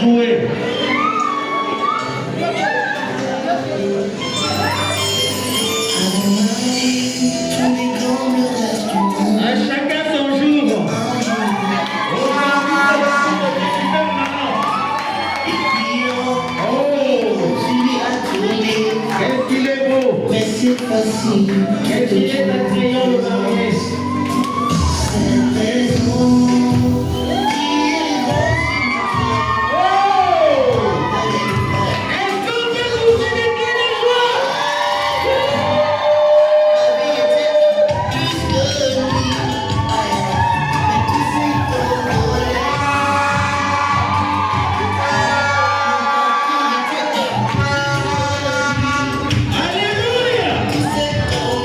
jouer. À chacun son jour. Qu'est-ce qu'il est beau. Mais c'est facile. Qu'est-ce qu'il est attrayant le mariage. C'est raison.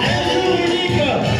Alléluia.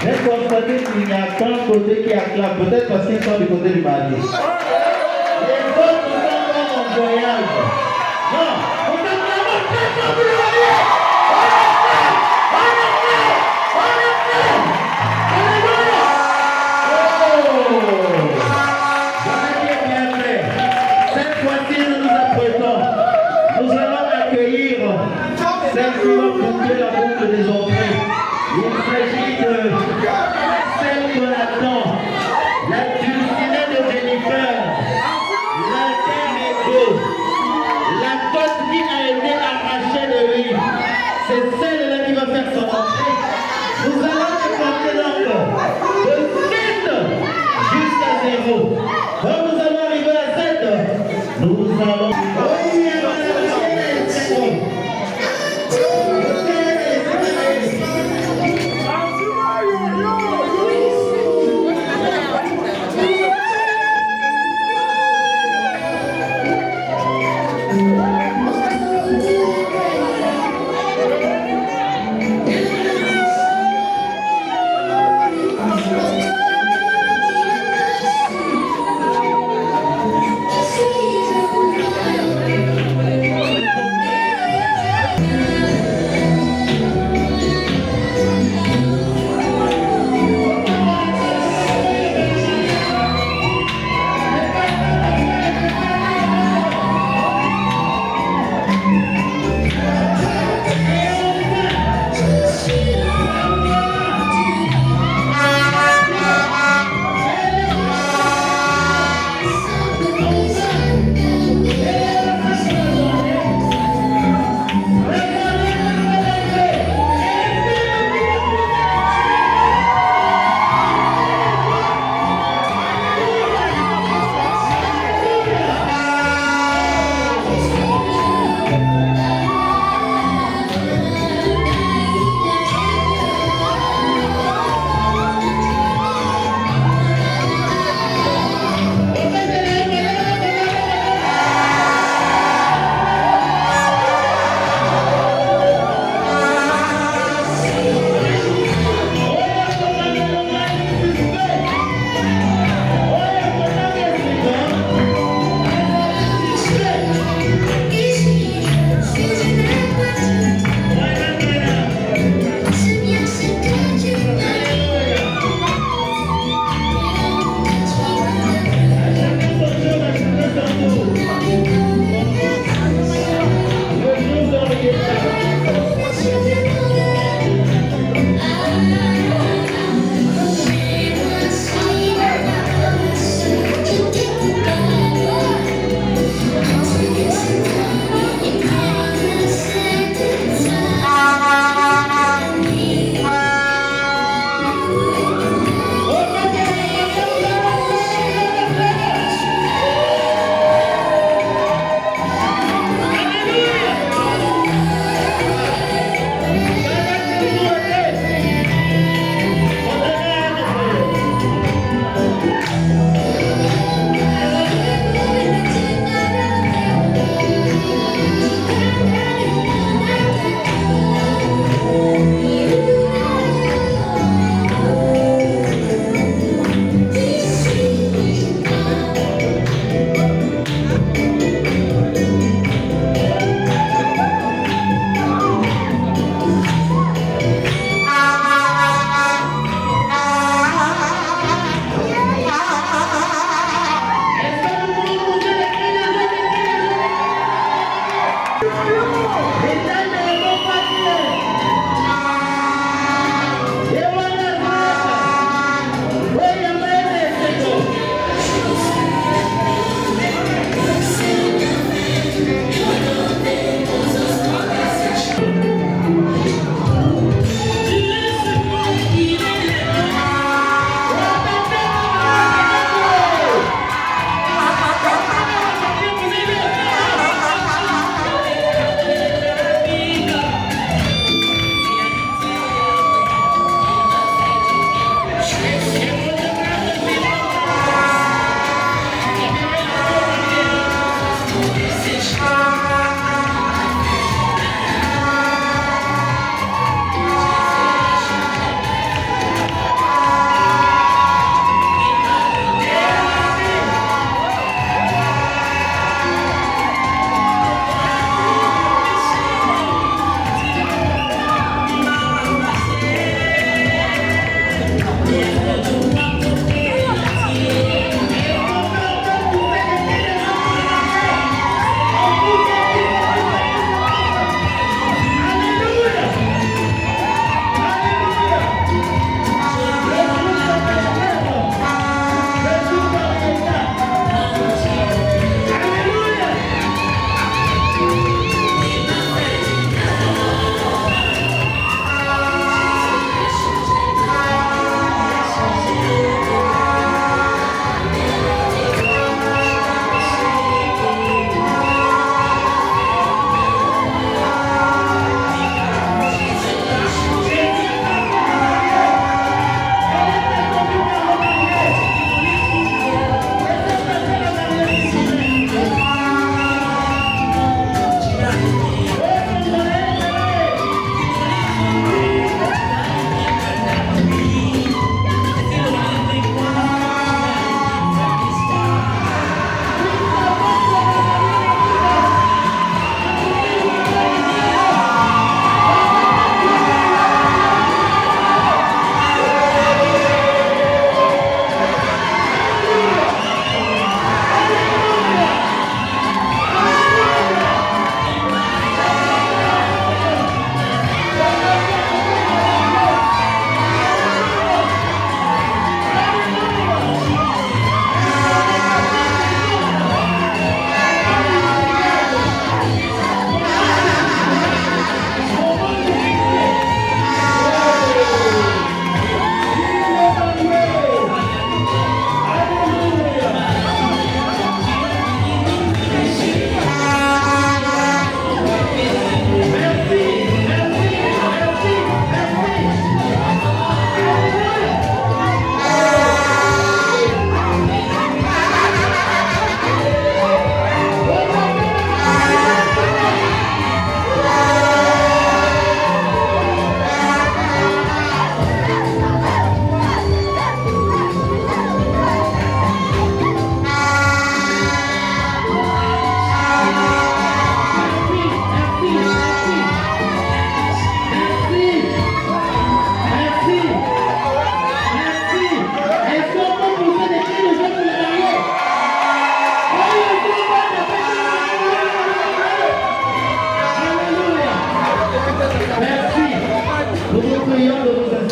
J'ai constaté qu'il n'y a qu'un côté qui acclame, peut-être parce qu'ils sont du côté du mari. Les autres sont en voyage. Non, vous êtes vraiment très fort pour le marié. Cette fois-ci, nous nous apprêtons. Nous allons accueillir celle qui va boucler la boucle des entrées. Il s'agit de celle qu'on attend, la dulcinée de Jennifer, l'alter ego, la côte qui a été arrachée de lui. C'est celle-là qui va faire son entrée. Nous allons décompter donc de 7 jusqu'à 0. Quand nous allons arriver à 7, nous allons...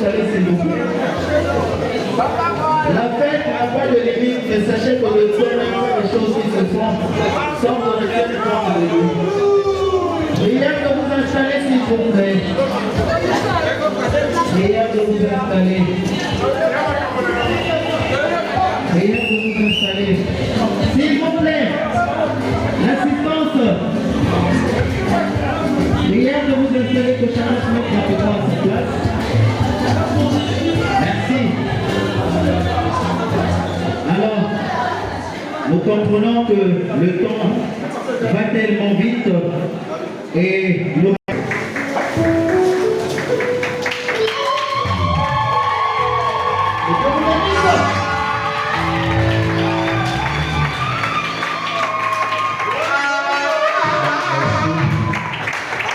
installer s'il vous plaît. La fête n'a pas de limite, mais sachez que le temps n'est pas les choses qui se font sans connaître le temps de Dieu. Prière de vous installer s'il vous plaît. Prière de vous installer. Prière de vous installer. S'il vous plaît, l'assistance. Prière de vous installer que chacun se mette rapidement à sa place. Merci. Alors, nous comprenons que le temps va tellement vite et nous...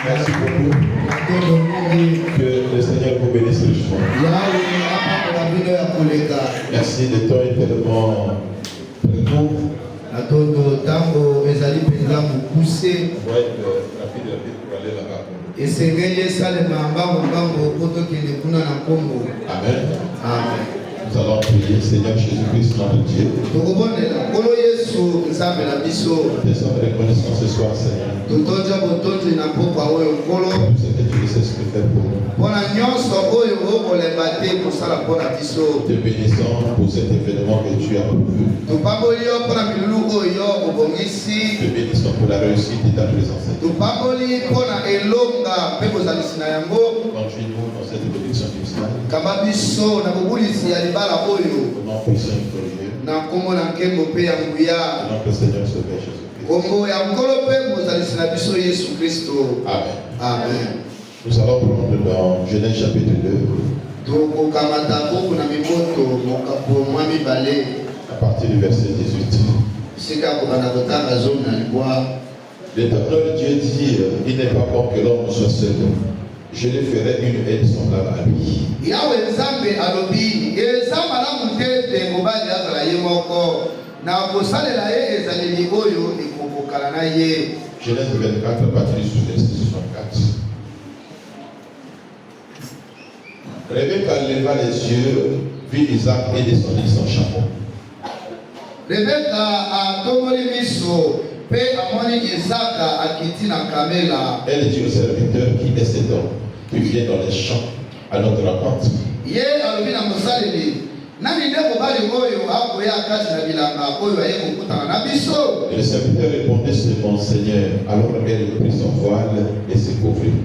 Merci beaucoup. Que le Seigneur vous bénisse richement. Merci de temps éternellement très court. On voit être rapide pour aller là-bas. Amen. Amen. Nous allons prier, Seigneur Jésus-Christ, notre Dieu. Nous sommes reconnaissants ce soir, Seigneur. Tout ce que tu sais ce que faire pour nous. Te bénissons pour cet événement que tu as prévu. Te bénissons pour la réussite de ta présence. Conduis-nous dans cette bénédiction du ciel. Au nom puissant et glorieux. Au nom que le Seigneur Sauveur Jésus-Christ. Amen. Amen. Nous allons prendre dans Genèse chapitre 2. À partir du verset 18. L'Éternel Dieu dit, il n'est pas bon que l'homme soit seul. Je lui ferai une aide semblable à lui. Genèse 24, à partir du verset 64. Rebecca leva les yeux, vit Isaac et descendit son chameau. Elle dit au serviteur, qui est cet homme qui vient dans les champs à notre rencontre? Et le serviteur répondait, c'est mon Seigneur. Alors elle prit son voile et se couvrit.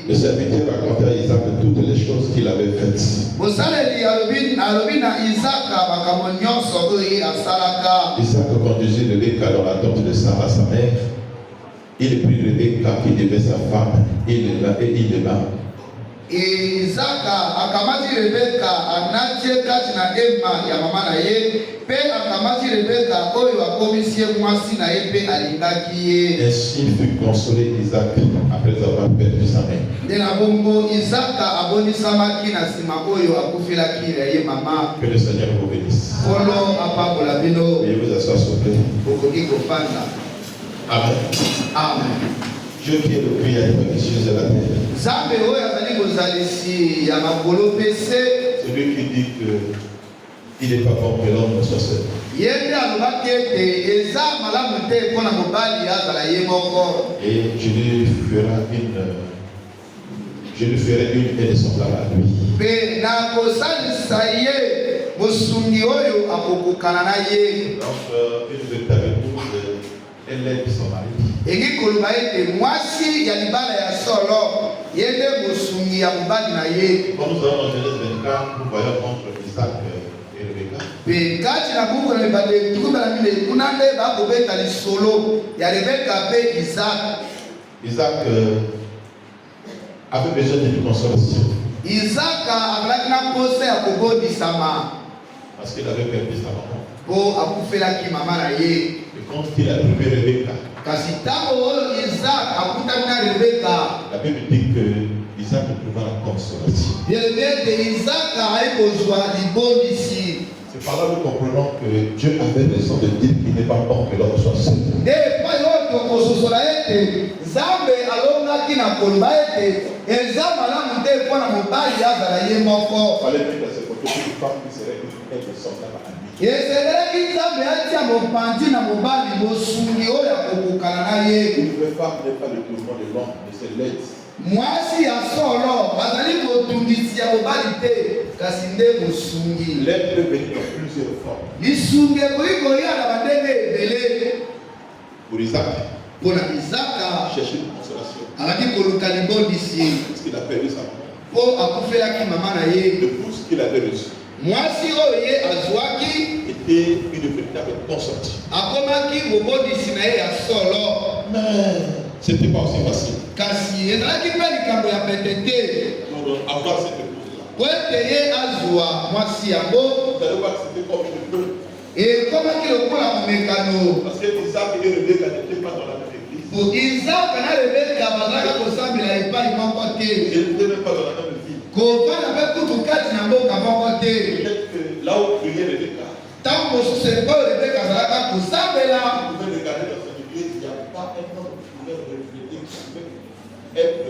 Le serviteur raconta à Isaac toutes les choses qu'il avait faites. Isaac conduisit Rebecca dans la tente de Sarah, sa mère. Il prit Rebecca qui devait sa femme, il l'aima. Isaka akamati Rebeka anatie kati na ema ya mama na ye pe akamati Rebeka oyo akomisie mwasi na ye pe alingaki ye. Ainsi fut consolé Isaac après avoir perdu sa mère. Ndena bongo Isaka abonisamaki na sima oyo akufelaki ye mama. Que le Seigneur vous bénisse. Kolo apakola bino. Veuillez vous asseoir s'il vous plaît. Bokoki kofanda. Amen. Amen. Dieu qui est le Créateur des cieux et la terre. Zambe oyo azali kozalisi ya makolo pese. Celui qui dit que il n'est pas bon que l'homme soit seul. Yende alobaki ete eza malamu te mpona mobali azala ye moko. Et je lui ferai une aide semblable à lui. Pe na kosalisa ye mosungi oyo akokokana na ye. Donc une véritable épouse, elle aide son mari. Eki koloba ete mwasi ya libala ya solo yende mosungi ya mobali na ye. Comme nous allons dans Genèse 24, nous voyons entre Isaac et Rebecca. Pe kati na buku na mibale tukubala mile kuna nde bakobeta lisolo ya Rebeka pe Isaac. Isaac avait besoin d'une consolation. Isaac akalaki na posa ya kobondisama. Parce qu'il avait perdu sa maman. Po akufelaki mama na ye. Et quand il a trouvé Rebecca, kasi ntango oyo Isaac akutami na Rebeka, la Bible dit que Isaac trouva la consolation. bielebete Isaac ayekozwa libondisi. C'est par là que nous comprenons que Dieu avait raison de dire qu'il n'est pas bon que l'homme soit seul. Nde epai oyo tokososola ete Nzambe alongaki na koloba ete eza malamu te mpo na mobali azala ye moko. Fallait mettre dans ce côté une femme qui serait être semblable à lui. Eselelaki Nzambe atia mopanzi na mobali bosungi oyo akokokana na ye. Une vraie femme n'est pas le tourment de l'homme, mais c'est l'aide. Mwasi ya solo bazali kotungisi ya mobali te kasi nde bosungi. L'aide peut venir dans plusieurs formes. Lisungi ekoki koya na bandenge ebele. Pour Isaac, Mpona Isaka chercher une consolation. alaki koluka libondisi Parce qu'il a perdu sa maman. mpo akufelaki mama na ye. L'épouse qu'il avait reçue Mwasi oyo ye azwaki était une véritable consorte. akomaki bobondisi na ye ya solo. Mais c'était pas aussi facile Kasi ezalaki mpe likambo ya pete te pour avoir cette épouse-là. po ete ye azwa mwasi yango. Vous allez voir que c'était comme une peur. Ekomaki lokola momekano. Parce que Isaac et Rebecca n'étaient pas dans la même église. Po Isaka na Rebeka bazalaka kosambela epai moko te. Ils n'étaient même pas dans la même ville. Kovanda mpe kutu kati na mboka moko te. Peut-être que là où priait Rebecca, Ntango mosusu oyo Rebeka azalaka kosambela, vous pouvez regarder dans son église, il n'y a pas un homme qui pouvait refléter, qui pouvait être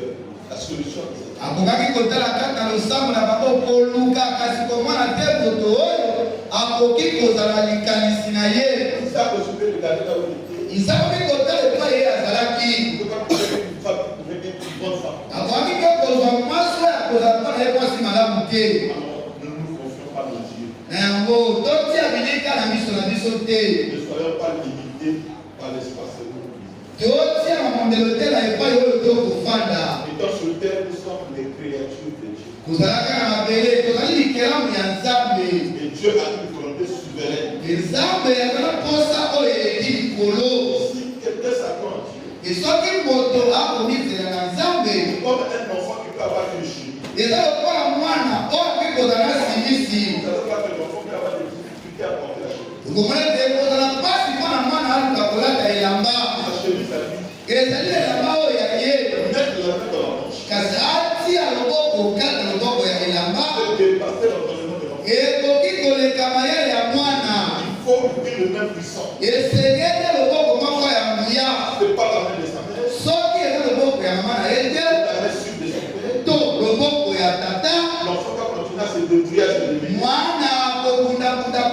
la solution de cette akokaki kotala kaka losambo na bango koluka kasi komona te moto oyo akoki kozala likanisi na ye. Isaac aussi peut regarder là où il était. Isaka kotala epai ye azalaki. Il ne peut pas trouver une femme qui pouvait être une bonne femme. Akoki mpe kozwa mwasi oyo akozala mpona ye mwasi malamu te. Alors, ne nous confions pas nos yeux. Na yango totia bilika na miso na biso te. Ne soyons pas limités par l'espace que nous vivons. Totia mamondelo te na epai oyo tokofanda. Étant sur terre, nous sommes les créatures de Dieu. Kozalaka na mabele tozali likelamu ya Nzambe. Et Dieu a une volonté souveraine. Nzambe azala posa oyo eleki likolo. Si quelqu'un s'attend à Dieu, Esoki moto akomizela na Nzambe, comme un enfant qui peut avoir une chimie, eza lokola mwana oyo akoki kozala na simisi. vous allez voir que l'enfant peut avoir des difficultés à porter la chemise. Okomona ete kozala mpasi mpona mwana aluka kolata elamba. La chemise à lui, Ezali elamba oyo ya ye. mettre la main dans la manche, Kasi atia loboko kaka loboko ya elamba. c'est dépasser l'environnement de l'enfant. Ekoki koleka mayele ya mwana. Il faut lui le même puissant. Esengeli loboko moko ya nguya. C'est pas la main de sa mère, Soki eza loboko ya mama na ye te, c'est la main sud de son père. to loboko ya tata, L'enfant va continuer à se débrouiller, à se débrouiller. mwana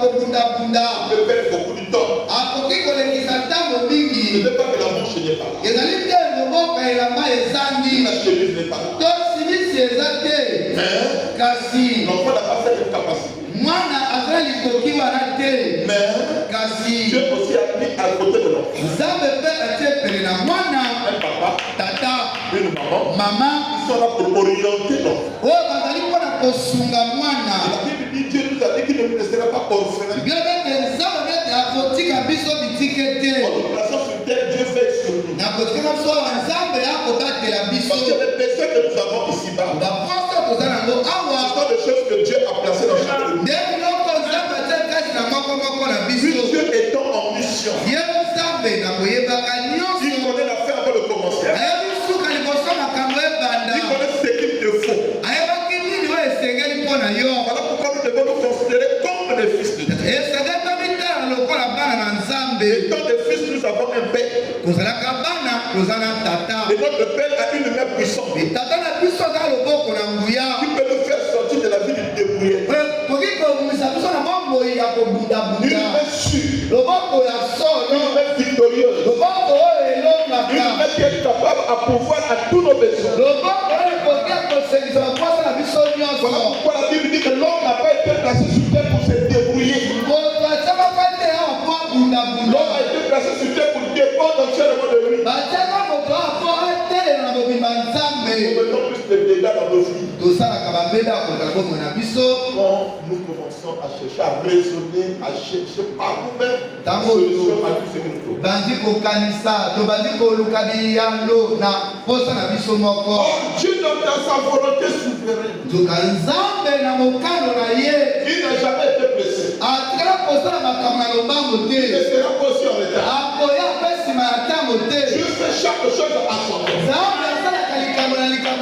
kobundabunda. Il peut perdre beaucoup de temps. Akoki kolekisa ntango Ce mingi. n'est pas que la manche n'est pas là. Ezali te loboko ya elamba ezangi. La chemise n'est pas là. To simisi eza te. Mais Kasi l'enfant n'a pas cette capacité. mwana aza likoki wana te. Mais Kasi Dieu aussi a mis à côté de l'enfant Nzambe mpe atie pene na mwana, un papa, tata, une maman. mama Ils sont là pour orienter l'enfant. oyo bazali mpona kosunga mwana. La Bible dit Dieu nous a dit qu'il ne nous laissera pas orphelins. Biobe ete Nzambe nete akotika biso bitike te. En nous plaçant sur terre, Dieu veille sur nous. Nakotika biso awa Nzambe akobatela biso. Parce que les péchés que nous avons ici-bas, baposo toza nango ce awa sont des choses que Dieu a placées dans chaque de nous. nde biloko Nzambe atie kati na moko na Puis biso. Dieu étant en mission, Ye Nzambe na koyebaka il nyonso. connaît l'affaire avant de commencer. Ayebi suka liboso makambo ebanda. Il connaît ce qu'il te faut. Ayebaki nini oyo esengeli mpo na yo. Voilà pourquoi nous devons nous considérer comme des fils de Dieu. Esengeli tomitala lokola bana na Nzambe. Étant des fils, nous avons un père. Kozalaka bana toza na tata. Et notre père a une main puissante Tata na biso aza loboko na nguya. qui peut nous faire sortir de la vie du débrouillé. Koki komisa biso na bomoi ya Une kobundabunda. main sûre, Loboko ya une solo. main victorieuse, Loboko oyo une elongaka. main qui est capable à pouvoir à tous nos besoins. Loboko oyo ekoki kosengisa baposa na biso Voilà nyonso. pourquoi la Bible dit que l'homme n'a pas été placé sur terre pour se débrouiller. Moto atiamaka te awa po abundabunda. L'homme a été placé sur terre pour dépendre entièrement de lui. Batiaka moto awa po atelema na bobima Nzambe. Nous mettons plus de dégâts dans nos vies. Tosalaka bambeda akozala bomoi na biso. Quand nous commençons à chercher, à raisonner, à chercher par nous-mêmes une Tango solution à tout ce que nous trouvons. bandi kokanisa to bandi koluka biyando na posa na biso moko. Or, Dieu dans sa volonté souveraine, Nzoka Nzambe na mokano na ye il n'a jamais été blessé. atikala kosala makambo na lombango Il ne te. sera pas aussi en retard. Akoya mpe nsima ya ntango te. Dieu fait chaque chose à son temps. Nzambe asalaka likambo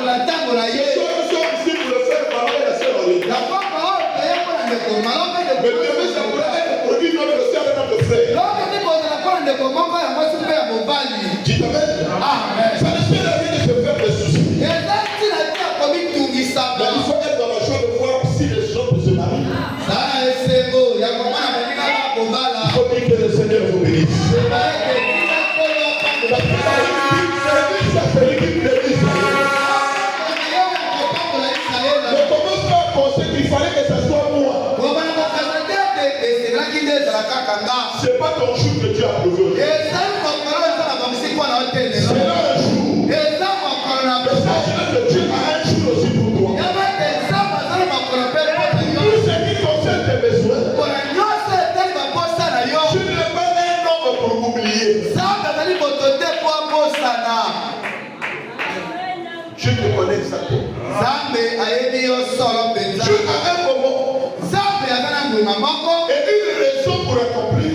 na ntango na ye. Nous sommes ici pour le faire parler à sœur Aurélie. Na pamba oyo toya mpona ndeko malombe Mais Dieu ça pourrait être produit notre sœur et notre frère. lokoki kozala mpona ndeko moko ya mwasi mpe ya mobali. Dites Amen. Amen. C'est pas ton jour que Dieu a approuvé. C'est là un jour. Mais sachez que Dieu a un jour aussi pour toi. Tout ce qui concerne tes besoins. Tu n'es pas un homme pour m'oublier. Je te connais exactement. Tu as un moment et une raison pour accomplir.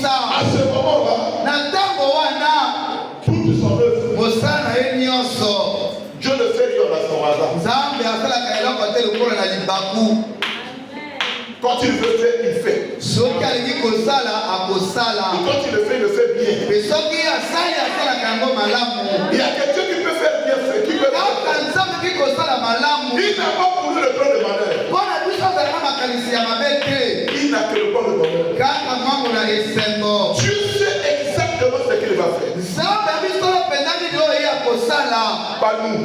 À ce moment-là, toute son œuvre. Dieu ne fait rien à son hasard. Quand il veut faire, il fait. Et quand il le fait bien. Il y a quelqu'un qui peut faire bien fait, qui peut faire. Il n'a pas voulu le plan de malheur. Il n'a que le plan de bonheur. Dieu sait exactement ce qu'il va faire. Pas nous.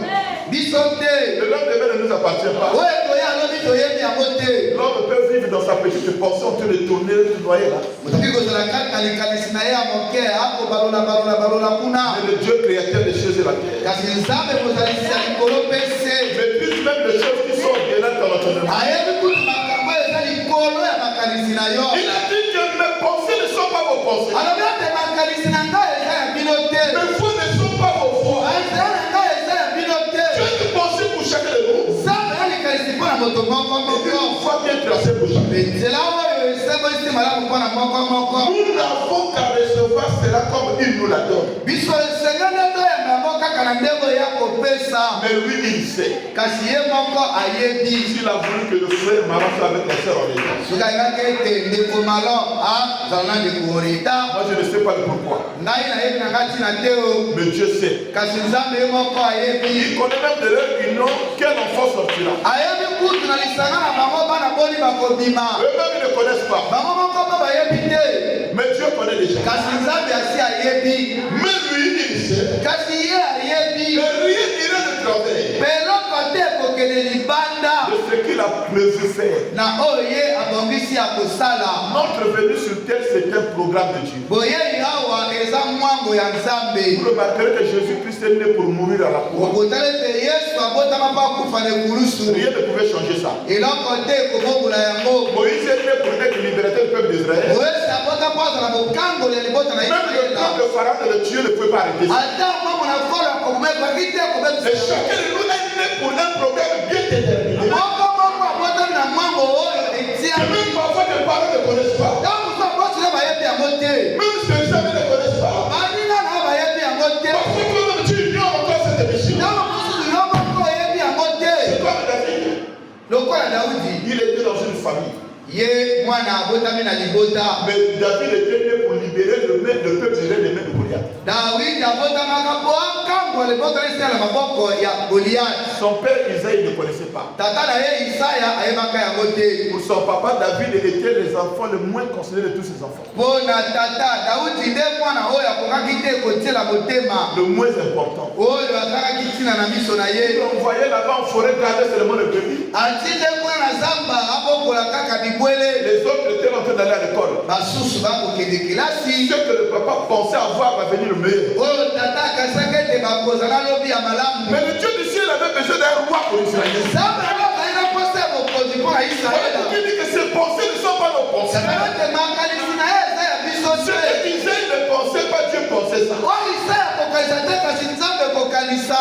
Le lendemain ne nous appartient pas. L'homme peut vivre dans sa petite pensée en train de tourner, de noyer là. Mais le Dieu créateur des choses et la terre. Mais plus même les choses qui sont bien là dans notre monde. Il a dit que mes pensées ne sont pas vos pensées. Mes voix ne sont pas vos voix. Tu as une pensée pour chacun de nous. Une voix bien tracée pour chacun. Nous n'avons qu'à recevoir cela comme il nous la donne. Mais lui, il sait. S'il a voulu que le frère m'arrange avec la sœur en état. Moi, je ne sais pas le pourquoi. Mais Dieu sait. Il connaît même de leur union quel enfant sortira. Eux-mêmes, ils ne connaissent pas. Mais Dieu connaît déjà. Mais lui, il sait. Que rien n'ira de travers de ce qu'il a prévu faire. Notre venue sur terre, c'est un programme de Dieu. Vous remarquerez que Jésus-Christ est né pour mourir à la croix. Rien ne pouvait changer ça. Moïse est né pour être libérateur du peuple d'Israël. Même le plan de Pharaon de Dieu ne pouvait pas arrêter ça. Et chacun de nous est né pour un programme bien déterminé. Même parfois tes parents ne connaissent pas. Même tes amis ne connaissent pas. Parce que toi-même tu ignores encore cette émission. C'est comme David. Il était dans une famille. Mais David était né pour libérer le peuple d'Israël des mains de Goliath. Son père Isaïe ne connaissait pas. Pour son papa, David était les enfants le moins considéré de tous ses enfants. Le moins important. Il envoyait là-bas en forêt garder seulement le bébé. Les autres étaient en train d'aller à l'école. Ce que le papa pensait avoir va venir le meilleur. Mais le Dieu du ciel avait besoin d'un roi pour Israël. Il dit que ces pensées ne sont pas nos pensées. Ce que Isaïe ne pensait pas, Dieu pensait ça.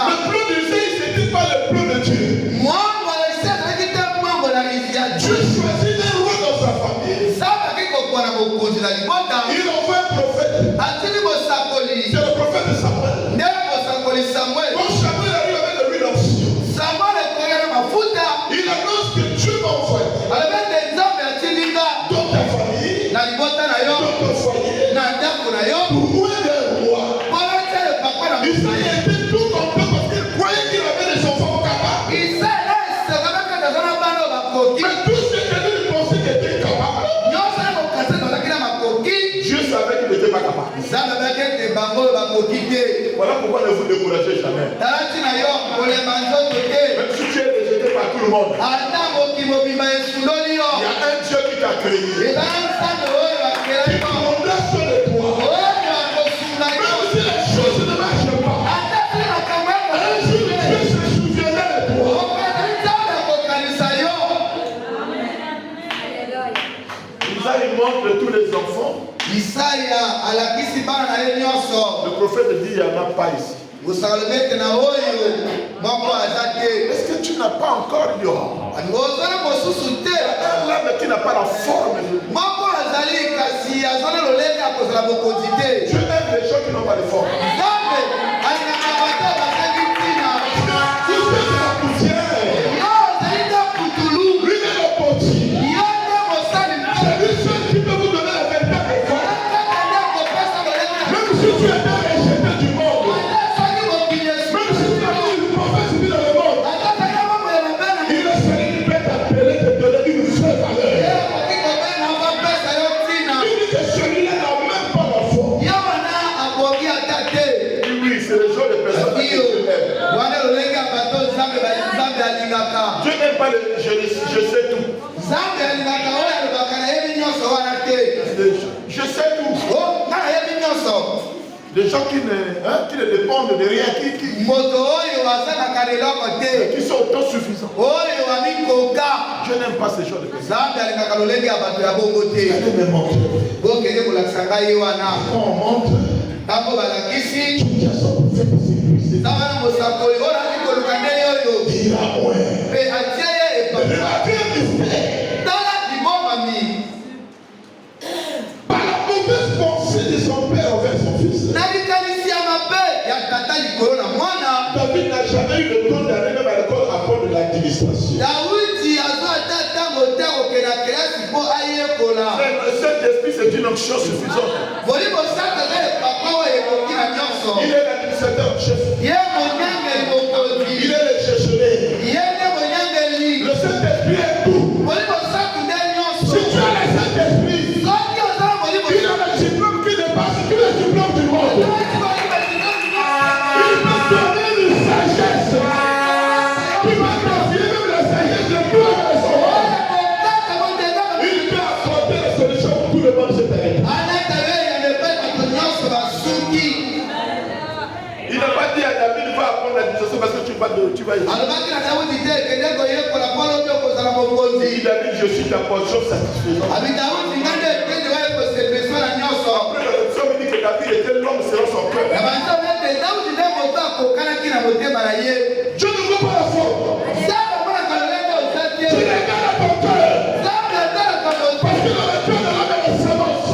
Le plan d'Isaïe, ce n'était pas le plan de Dieu. Dieu choisit un roi dans sa famille. Il envoie un prophète. C'est le prophète de Samuel. Quand Samuel arrive avec le huile d'onction, il annonce que Dieu m'a envoyé. Dans ta famille, dans ton foyer, pour louer un roi. Isaïe était tout content parce qu'il croyait qu'il avait des enfants capables. Mais tout ce que lui pensait qu'il était capable, Dieu savait qu'il n'était pas capable. Voilà pourquoi ne vous découragez jamais. Même si tu es rejeté par tout le monde, il y a un Dieu qui t'a créé. Qui prendra soin de toi. Même si les choses ne marchent pas, un jour Dieu se souviendra de toi. Il montre tous les enfants. Le prophète dit il n'y en a pas ici. Est-ce que tu n'as pas encore dit un lame qui n'a pas la forme? Je aime les gens qui n'ont pas de forme. Je n'aime pas je sais tout. Je sais tout. Des gens qui ne dépendent de rien, qui sont autosuffisants. Je n'aime pas ces gens de personnes. Quand on montre, par la mauvaise pensée de son père envers son fils, David n'a jamais eu le temps d'aller même à l'école apprendre de l'administration. Le Saint-Esprit, c'est une onction suffisante. Il est l'administrateur en chef. Il est le chercheur. Le Saint-Esprit est tout. Si tu as le Saint-Esprit, il a le diplôme qui dépasse tous les diplômes du monde. Il peut donner une sagesse. Il va confier même la sagesse de toi et son monde. Il peut apporter la solution pour tout le monde sur terre. Il n'a pas dit à David, va apprendre l'administration parce que tu vas y aller. Il a dit, je suis ta portion satisfaisante. Après, la rédemption me dit que David était l'homme selon son cœur. Je ne veux pas la forme. Tu regardes à ton cœur. Parce que dans le cœur de l'homme est la semence.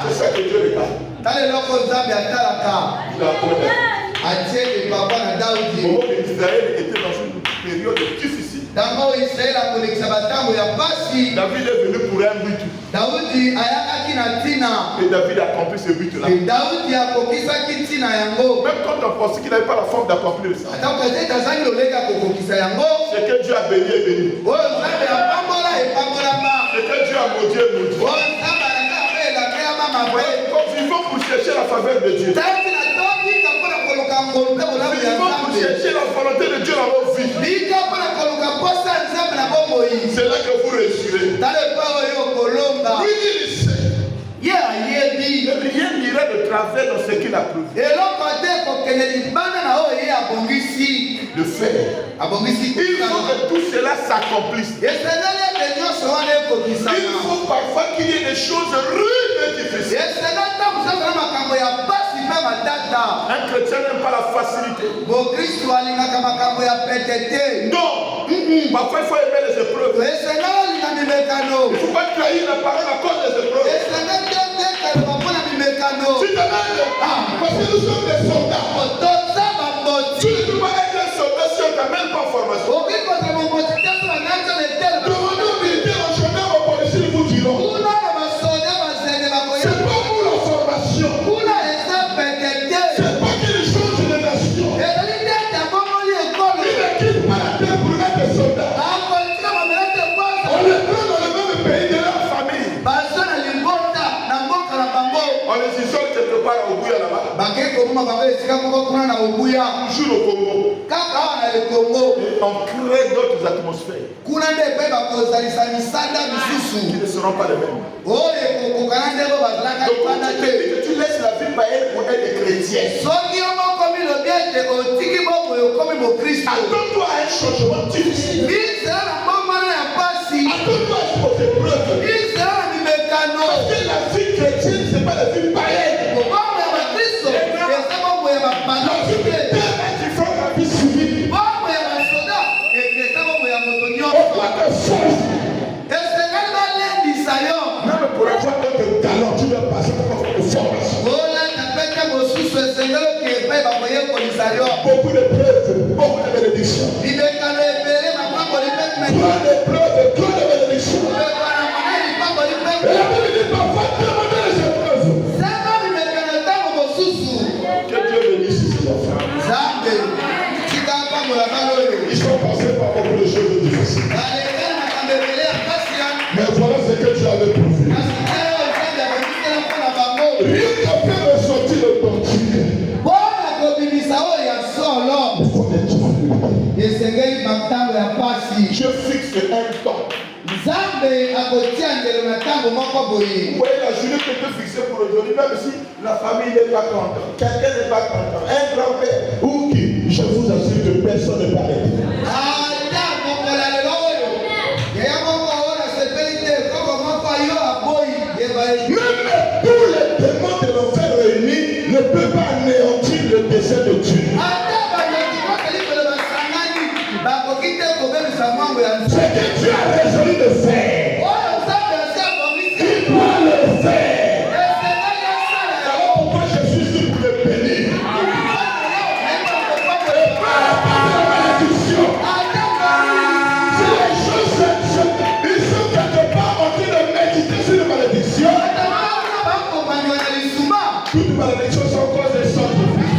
C'est ça que Dieu regarde. Il a appris. Israël était dans une période difficile. David est venu pour un but. Et David a accompli ce but-là. Même quand on pensait qu'il n'avait pas la forme d'accomplir ça, c'est que Dieu a béni et béni. C'est que Dieu a maudit et maudit. Vivons pour chercher la faveur de Dieu. Vivons pour chercher la volonté de Dieu dans nos vies. C'est là que vous réussirez. Lui, il sait. Rien n'ira de travers dans ce qu'il a prouvé. Le faire. Il faut que tout cela s'accomplisse. Il faut parfois qu'il y ait des choses rudes et difficiles. Un chrétien n'aime pas la facilité. Non. Parfois il faut aimer les épreuves. Il ne faut pas trahir la parole à cause des épreuves. Tu te demandes, parce que nous sommes des soldats. Tu ne peux pas être un soldat si on ne t'amène pas en formation. Demandez aux militaires, aux gendarmes, aux policiers, ils vous diront. C'est pas pour la formation. C'est pas qu'ils changent de nation. Ils ne quittent pas la terre pour être des soldats. On les prend dans le même pays de leur famille. On On les isole quelque part au Bouya là-bas. Toujours au Congo. On crée d'autres atmosphères qui ne seront pas les mêmes. Donc tu laisses la vie païenne pour être chrétien. Attends-toi à un changement difficile. Attends-toi à tes preuves. Parce que la vie chrétienne, ce n'est pas la vie païenne. La vie chrétienne est différente de la vie civile. Pourquoi te force? Même pour avoir d'autres talents, tu dois passer par une formation. Beaucoup de preuves, beaucoup de bénédictions. Plein de preuves, plein de bénédictions. Et la Bible dit parfois demander les épreuves. Que Dieu bénisse ses enfants. Ils sont passés par beaucoup de choses difficiles. Mais voilà ce que tu avais prévu. Rien n'a fait ressortir le torture. Je fixe un temps. Vous voyez la journée que tu fixée pour aujourd'hui, même si la famille n'est pas contente, quelqu'un n'est pas content, un grand-père ou qui, je vous assure que personne ne va l'aider. Même tous les démons de l'enfer réunis ne peuvent pas anéantir le dessein de Dieu. Ce que Dieu a résolu de faire, il doit le faire. Alors pourquoi je suis ici pour le bénir? Et pas la malédiction. Si les choses ils sont quelque part en train de méditer sur la malédiction, toutes les malédictions sont cause de sorte de vie.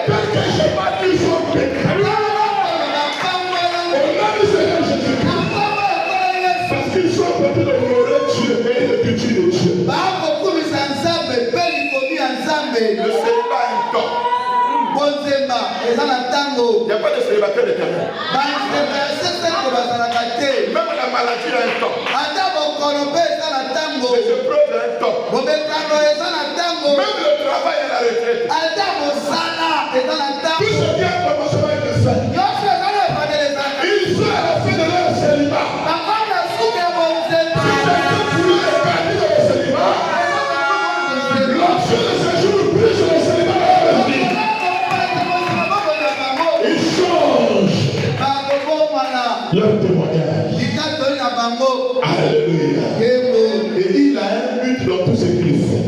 Parce que je n'ai pas dit son péché. Parce qu'ils sont en train d'honorer Dieu et de culture de Dieu. Le célibat a un temps. Il n'y a pas de célibataire éternel. Même la maladie a un temps. Les épreuves ont un temps. Même le travail et la retraite. Tout ce qui a commencé à être fait. Ils sont à la fin de leur célibat. L'option de ce jour plus sur le célibat. Ils changent leur témoignage. Alléluia. Et il a un but dans tout ce qu'il fait.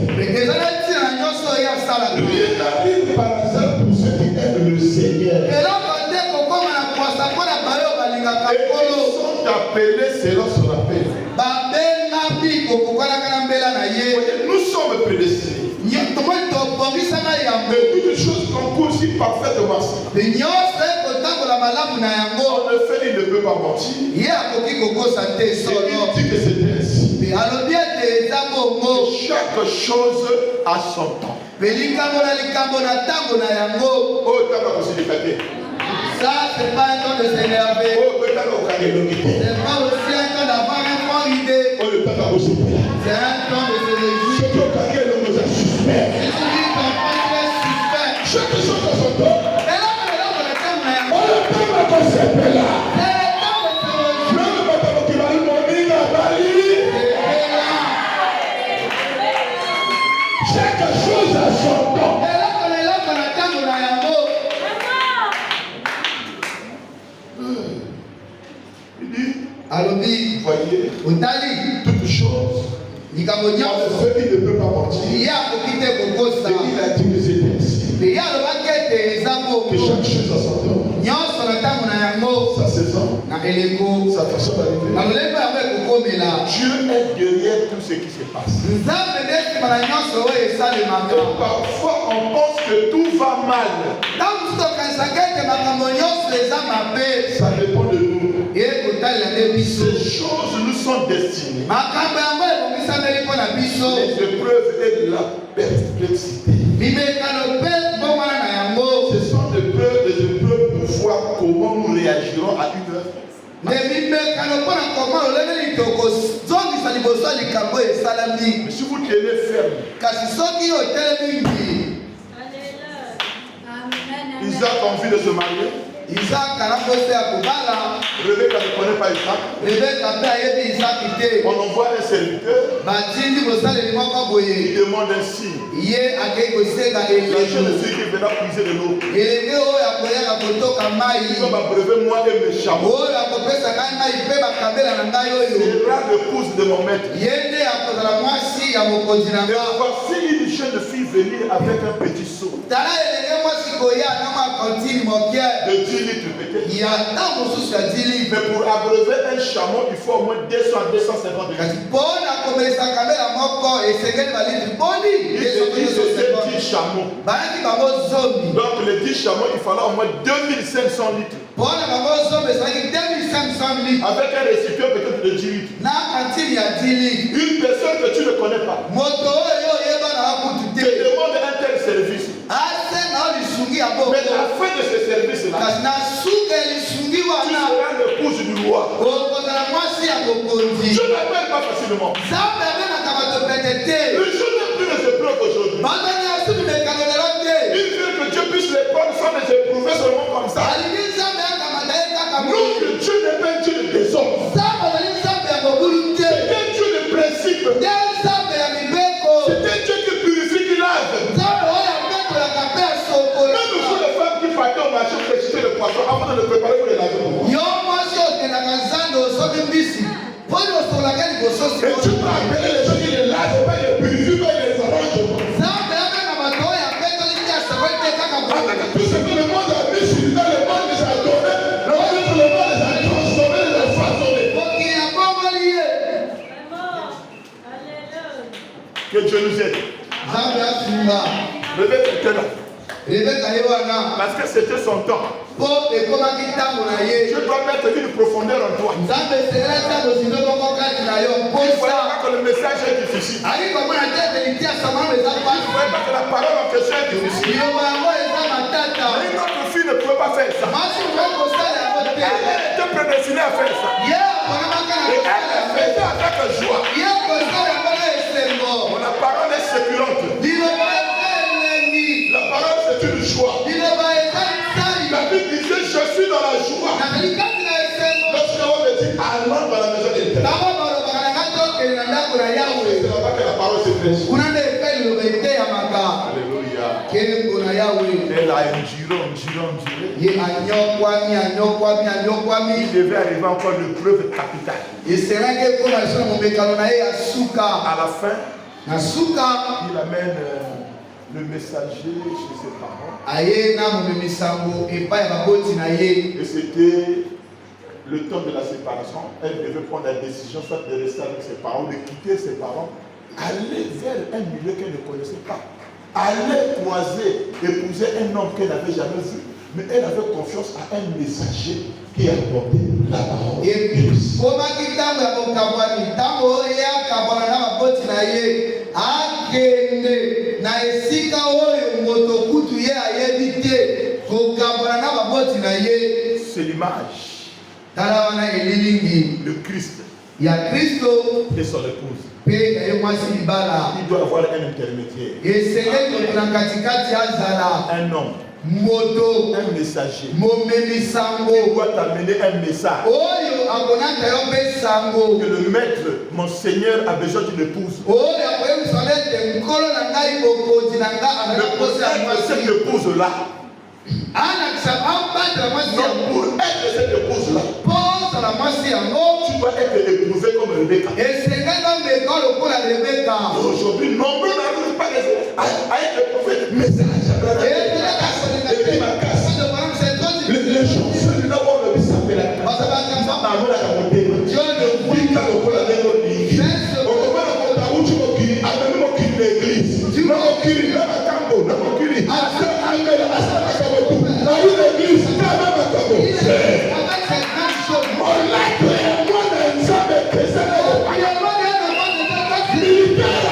Rien n'arrive par hasard pour ceux qui aiment le Seigneur. Et ils sont appelés selon son appel. Nous sommes prédestinés. Mais toutes choses concourent si parfaitement. On le fait, il ne peut pas mentir. Et il dit que c'est ainsi. Chaque chose a son temps. Ça, c'est pas un temps de s'énerver. C'est pas aussi un temps d'avoir un point idée. C'est un temps de se réjouir. Chaque chose a son temps. On le temps à conserver là. Même le temps qui va nous donner la Bali. Chaque chose a son temps. Il dit, alobi, voyez, toutes choses. Il ne peut pas mentir. Et il a dit que c'est ainsi. Que chaque chose a son temps. Sa saison, sa façon d'arriver. Dieu est derrière tout ce qui se passe. Et parfois on pense que tout va mal. Ça dépend de nous. Ces choses nous sont destinées. biso. Les épreuves et de la perplexité. Ce sont des épreuves pour voir comment nous réagirons à une œuvre. Mais si vous tenez ferme, Isaac a envie de se marier. Rebecca ne connaît pas Isaac. On envoie un serviteur. Il demande un signe. La jeune fille qui viendra puiser de l'eau. Il va m'abreuver moi et mes chameaux. Sera l'épouse de mon maître. Et voici une jeune fille venir avec un petit seau. De 10 litres peut-être. Mais pour abreuver un chameau, il faut au moins 200 à 250 litres. Il se dit 10 chameaux. Donc les 10 chameaux, il fallait au moins 2500 litres. Avec un récipient peut-être de 10 litres. Une personne que tu ne connais pas te demande un tel service. Mais à la fin de ce service-là, tu seras l'épouse du roi. Je n'appelle pas facilement. Le jour n'a plus les épreuves aujourd'hui. Il veut que Dieu puisse les prendre sans les éprouver seulement comme ça. Non, que Dieu n'est pas un Dieu de désordre. C'est un Dieu de principe. C'est un Dieu qui purifie, qui lave. Même pour les femmes qui partaient au marché pour jeter le poisson, avant de le préparer pour les laver. Et tu peux appeler les gens qui les lavent, pas les purifient, pas les arrangent. Avec tout ce que le monde a mis sur le monde les a donné, le monde les a transformés, les a façonnés. Que Dieu nous aide. Rebecca était là. Parce que c'était son temps. Je dois mettre une profondeur en toi. Il ne fallait pas que le message est difficile. Il ne fallait pas que la parole en question est difficile. Une autre fille ne pouvait pas faire ça. Elle était prédestinée à faire ça. Et elle faisait avec joie. La parole est séculante. La parole c'est une joie. La Bible disait je suis dans la joie. Lorsqu'on me dit allons dans la maison d'éternel. C'est là-bas que la parole se fait. Alléluia. Elle a enduré. Il devait arriver encore une preuve capitale. À la fin, il amène le messager chez ses parents. Et c'était le temps de la séparation. Elle devait prendre la décision soit de rester avec ses parents, de quitter ses parents, aller vers un milieu qu'elle ne connaissait pas, aller croiser, épouser un homme qu'elle n'avait jamais vu. Mais elle avait confiance à un messager qui apportait la parole. C'est l'image. Le Christ. Et son épouse. Il doit avoir un intermédiaire. Un homme. Un messager. Il doit t'amener un message. Que le maître, mon Seigneur, a besoin d'une épouse. Le problème de cette épouse-là. Donc pour être cette épouse-là, tu dois être éprouvé comme Rebecca. Aujourd'hui, nombreux n'arrivent pas à être éprouvés. Message. Les chanceux du Nord ne s'appellent pas. Militaire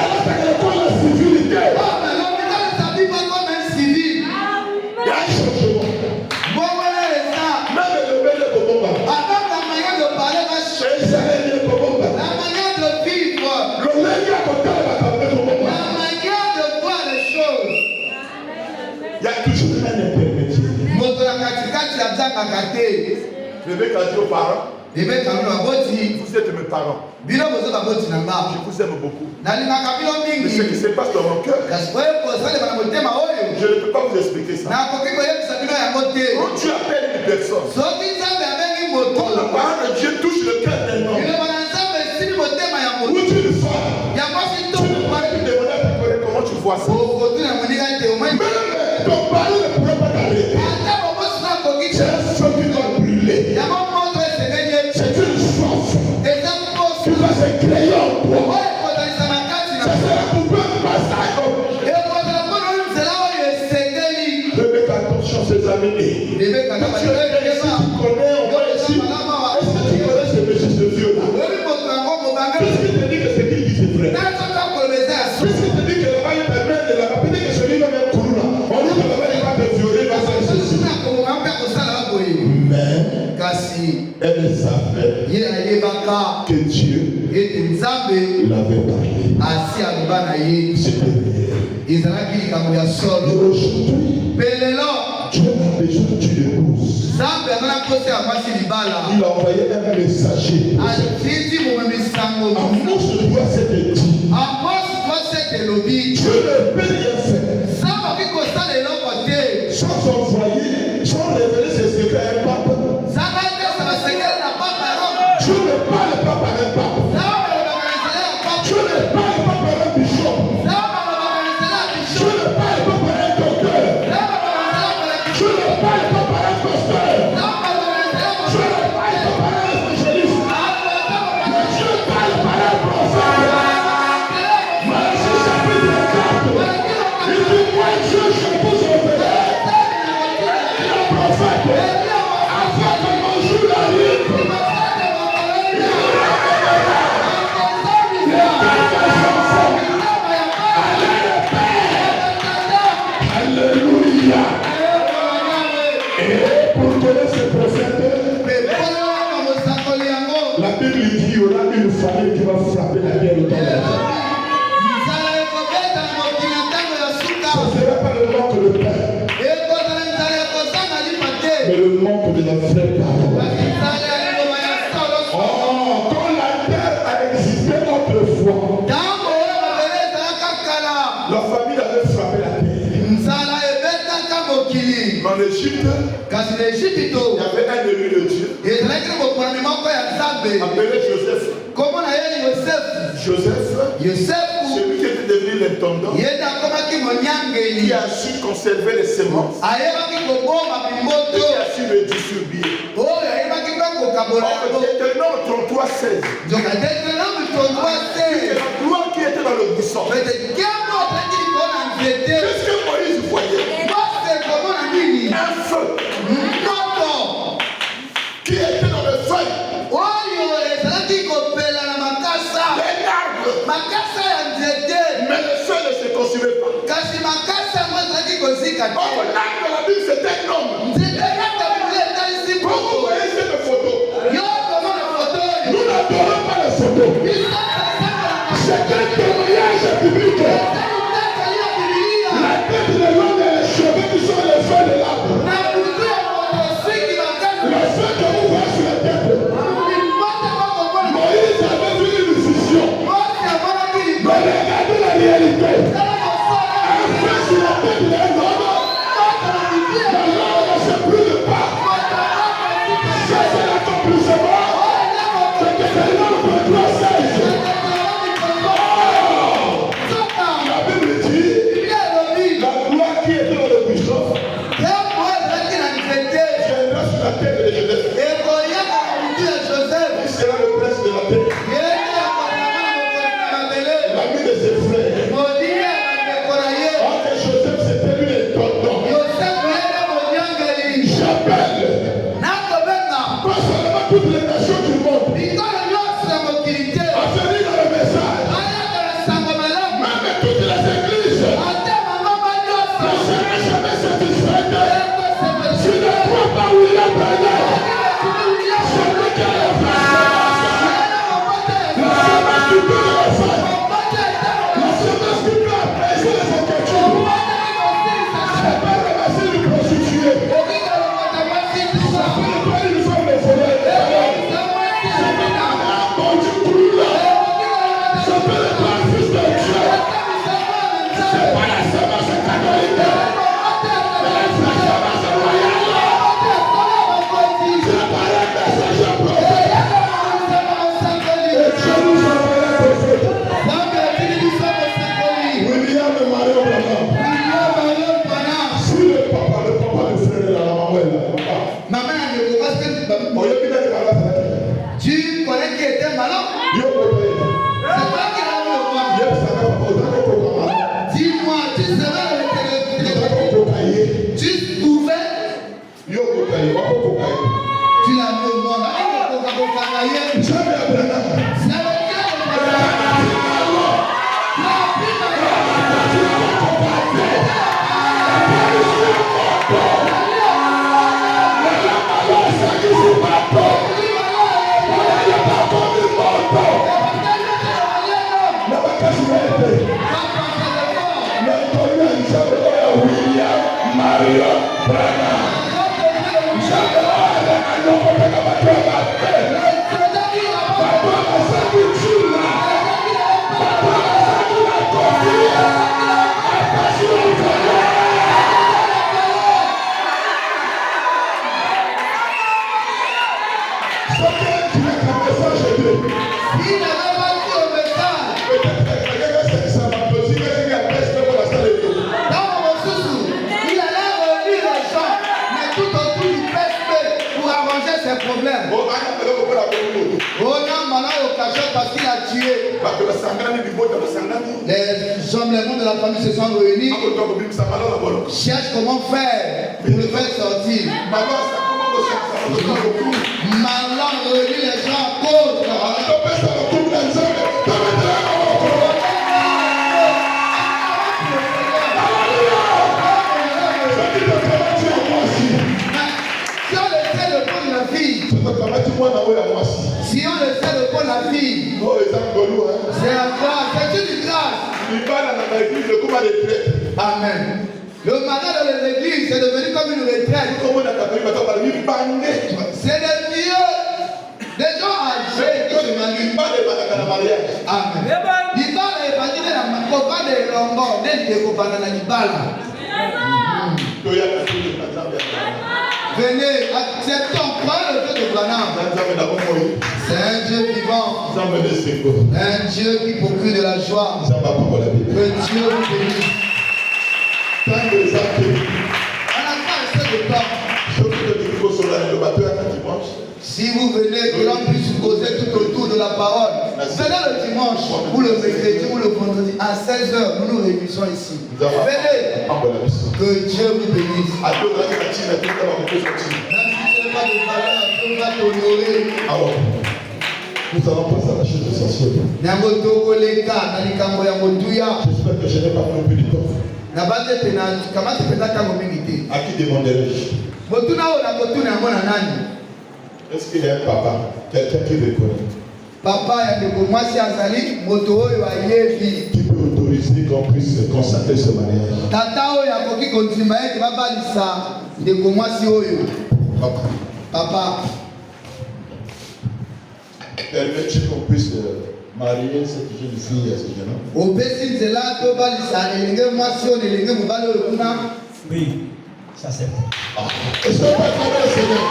Rebecca a dit aux parents, Rebecca no aboti. vous êtes mes parents. Bino bozo aboti na nga. Je vous aime beaucoup. Nalingaka bino Mais ce qui mingi. se passe dans mon cœur, Kasi oyo kosalemba na motema oyo. je ne peux pas vous expliquer ça. Nakoki koyebisa bino yango te. Quand tu appelles une personne, Soki Nzambe abengi moto. quand la parole de Dieu touche le cœur d'un homme, Liloba na Nzambe esili motema ya ou moto. d'une femme, Ya mwasi tu to ne peux pas lui demander à Picolé comment tu vois ça. okotuna moninga te omoi. Même ton mari ne pourrait pas t'arrêter. Ata bobosi nakoki C'est te. un feu qui doit brûler. Yango moto esengeli ye. C'est une soif Eza qui mposo. va se créer en toi. Oyo ekotalisa makasi na Ça sera pour peu de passage. ekozala mpona oyo nzela oyo esengeli. Rebecca, attention, ses amis. Rebecca na Quand tu es ici, tu connais, on va ici. Est-ce que tu connais ce monsieur, ce vieux-là? oyebi moto yango mobanga. Puisqu'il te dit que ce qu'il dit, c'est vrai. nazoka kolobeza ya so. Puisqu'il te dit que là-bas, il t'amène de là-bas, peut-être que celui-là même couru là. On dit que là-bas, il va te violer, il va faire ceci. nakomoka mpe kosala baboye. Mais kasi elle savait ye ayebaka que Dieu ete nzambe l'avait parlé. asi aloba na ye. C'était réel. ezalaki likambo ya Et solo. aujourd'hui, mpe lelo Dieu a besoin d'une épouse. nzambe azala kosa ya mwasi libala. Il a envoyé un messager. atindi momemisango. Annonce de toi cette dit. apose tosete elobi. Dieu ne peut rien faire nzambe akoki kosala eloko te. sans envoyer, sans révéler ses secrets à un pape. nzambe apesa basekele na papa rome. Dieu ne parle pas par un pape. nzambe alobaka na nzela ya papa. Dieu ne parle pas par un bishop. nzambe alobaka na nzela ya Dieu bisho. ne parle pas par un docteur. nzambe alobaka na nzela ya Dieu kolakisho. ne parle pas par un pasteur. nzambe alobaka na nzela ya Dieu ne parle pas par un évangéliste. Mais Dieu parle par un prophète. Malachie chapitre 4. Il dit, moi Dieu, je vous enverrai. Il est prophète. Afin que mon jour arrive. Alléluia. Et pour donner ce prophète, la Bible dit qu'il y aura une famille qui va frapper la guerre au temps de la terre. Ce ne sera pas le manque de pain, mais le manque de la vraie parole. Oh, quand la terre a existé autrefois, la famille avait frappé la terre. En Égypte, kasi na Egypte il y to avait un élu de Dieu ezalaki na bokonami moko ya nzambe appelé Joseph. kombo na ye yosefu. Joseph, yosefu celui qui était devenu l'intendant, ye nde akomaki qui monyangeli. a su conserver les semences, ayebaki koboma et bimboto qui a su le distribuer. oyo ayebaki mpe kokabola yango. Deutéronome 33:16. nzoka Deutéronome 33:16. Et la gloire qui était dans le buisson. ete ngambo ozalaki likolo na nzete. Qu'est-ce que Moïse voyait? mose komona nini? Un feu moto qui était dans le feuille. oyo ezalaki kopela na makasa. Un arbre. makasa ya nzete. Mais le feu ne se consumait pas. kasi makasa yango ezalaki kozika te. Or, l'arbre de la Bible, c'était un homme. nzete kaka biblia etalisi Quand vous mpoko. voyez cette photo, yo komona foto oyo. nous n'adorons pas les photos. C'est un témoignage biblique. La tête de l'homme et les cheveux qui sont les feux de l'arbre. Le feu que vous voyez sur la tête. Moïse avait vu une vision. Mais regardez la réalité. Un feu sur la tête d'un homme. Mais l'homme ne se brûle pas. Ça, c'est l'accomplissement de Deutéronome 33:16. La Bible dit, la gloire qui était dans le buisson viendra sur la tête de Joseph. Il sera le prince de la terre. L'ami de ses frères. Parce qu'il a tué. Les hommes, les membres de la famille se sont réunis. Cherche comment faire pour le faire sortir. Malin réunit les gens à cause. Si on essaie de prendre la fille, c'est la grâce, c'est une grâce. Amen. Le mariage dans les églises, c'est devenu comme une retraite. C'est des vieux, des gens âgés qui se marient. Amen. Libala est parti de la copa de Longo, de Copana la Libala. Venez, acceptons, croyez le Dieu de Branham. C'est un Dieu vivant. Un Dieu qui procure de la joie. Que Dieu vous bénisse. On n'a pas assez de temps. Si vous venez, que l'on puisse causer tout autour de la parole. Venez le dimanche, ou le mercredi, ou le vendredi, à 16h, nous nous réunissons ici. Venez. Que Dieu vous bénisse. Même si ce n'est pas de valeur, Dieu va t'honorer. Nous allons passer à la chose essentielle. J'espère que je n'ai pas pris du temps. À qui demanderai-je? Est-ce qu'il y a un papa? Quelqu'un qui le connaît? Papa, Qui peut autoriser qu'on puisse consacrer ce mariage? Papa. Permettez qu'on puisse marier cette jeune fille à ce jeune homme? Oui, ça c'est bon. Est-ce qu'on peut acclamer le Seigneur?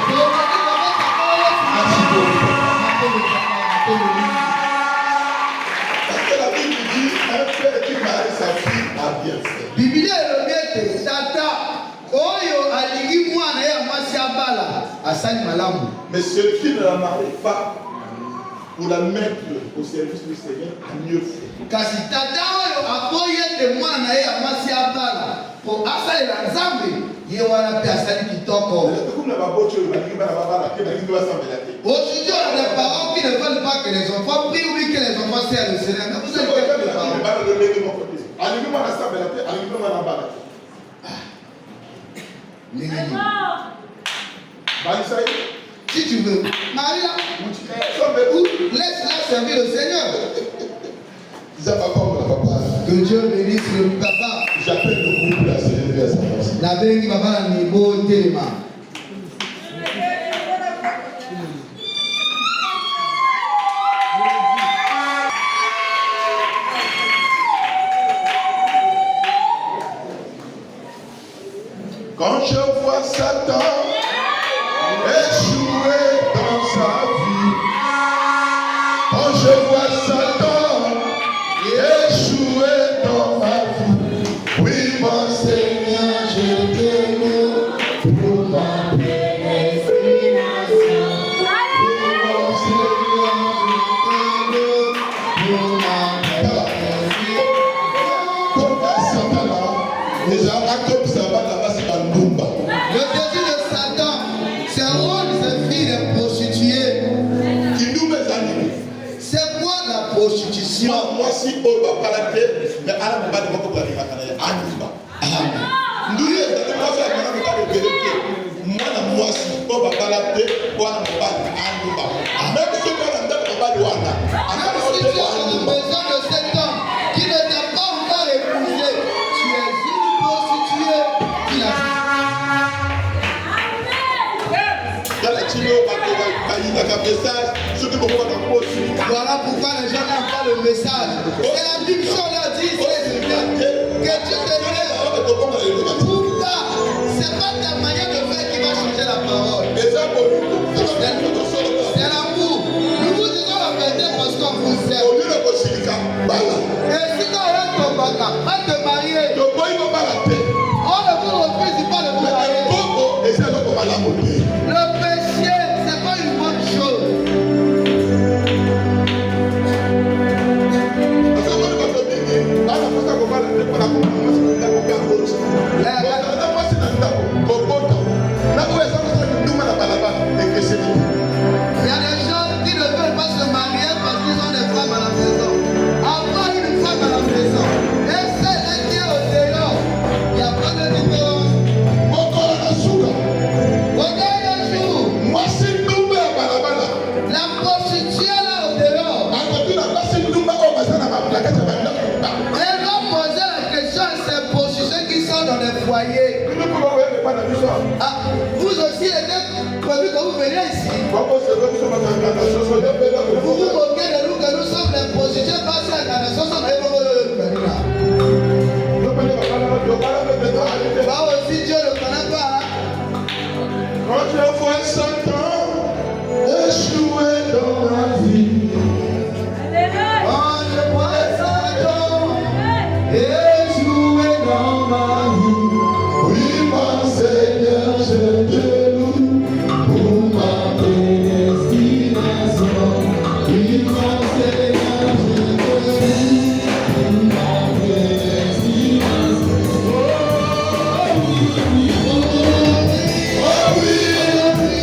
Parce que la Bible dit un père qui marie sa fille a bien fait. Mais celui qui ne la marie pas pour la mettre au service du Seigneur a mieux fait. Aujourd'hui, on a des parents qui ne veulent pas que les enfants prient ou que les enfants servent le Seigneur. Mais vous avez quelques parents. Si tu veux, Marie-la, laisse-la servir le Seigneur. Que Dieu bénisse le papa. J'appelle le couple à se lever à sa place. La béni papa la niveau téléma. Quand je vois Satan échouer dans sa vie, quand je vois Satan échouer dans ma vie, oui mon Seigneur, je te loue pour ma pérégrination. Oui mon Seigneur, je te loue pour ma pérégrination. Comme Satan là, déjà comme ça va là-bas, c'est dans le Lumba. Le désir de Satan, c'est rendre ses filles des prostituées. C'est quoi la prostitution? Moi si on va pas la tête, mais à la base de votre planning, à Nimba. Nous, les gens, moi si on va pas la tête, on va pas à Nimba. Même si on va pas de Wanda, Même si tu as besoin de cet homme qui ne t'a pas gens qui ne veulent pas se marier parce qu'ils ont des femmes à la maison. Avoir une femme à la maison et celle qui est au dehors, il n'y a pas de différence. La prostituée là au dehors. Elle va poser la question à ces prostituées qui sont dans les foyers. Ah, vous aussi les deux, prévu que vous veniez ici. Vous vous moquez de nous que nous sommes les prostituées passées à la nation. Bah aussi Dieu ne connaît pas. Quand je vois Satan échouer dans ma vie, Quand je vois Satan échouer dans ma vie, oui mon Seigneur, je te loue pour ma prédestination. Oui mon Seigneur, je te loue pour ma prédestination. Oh oui, merci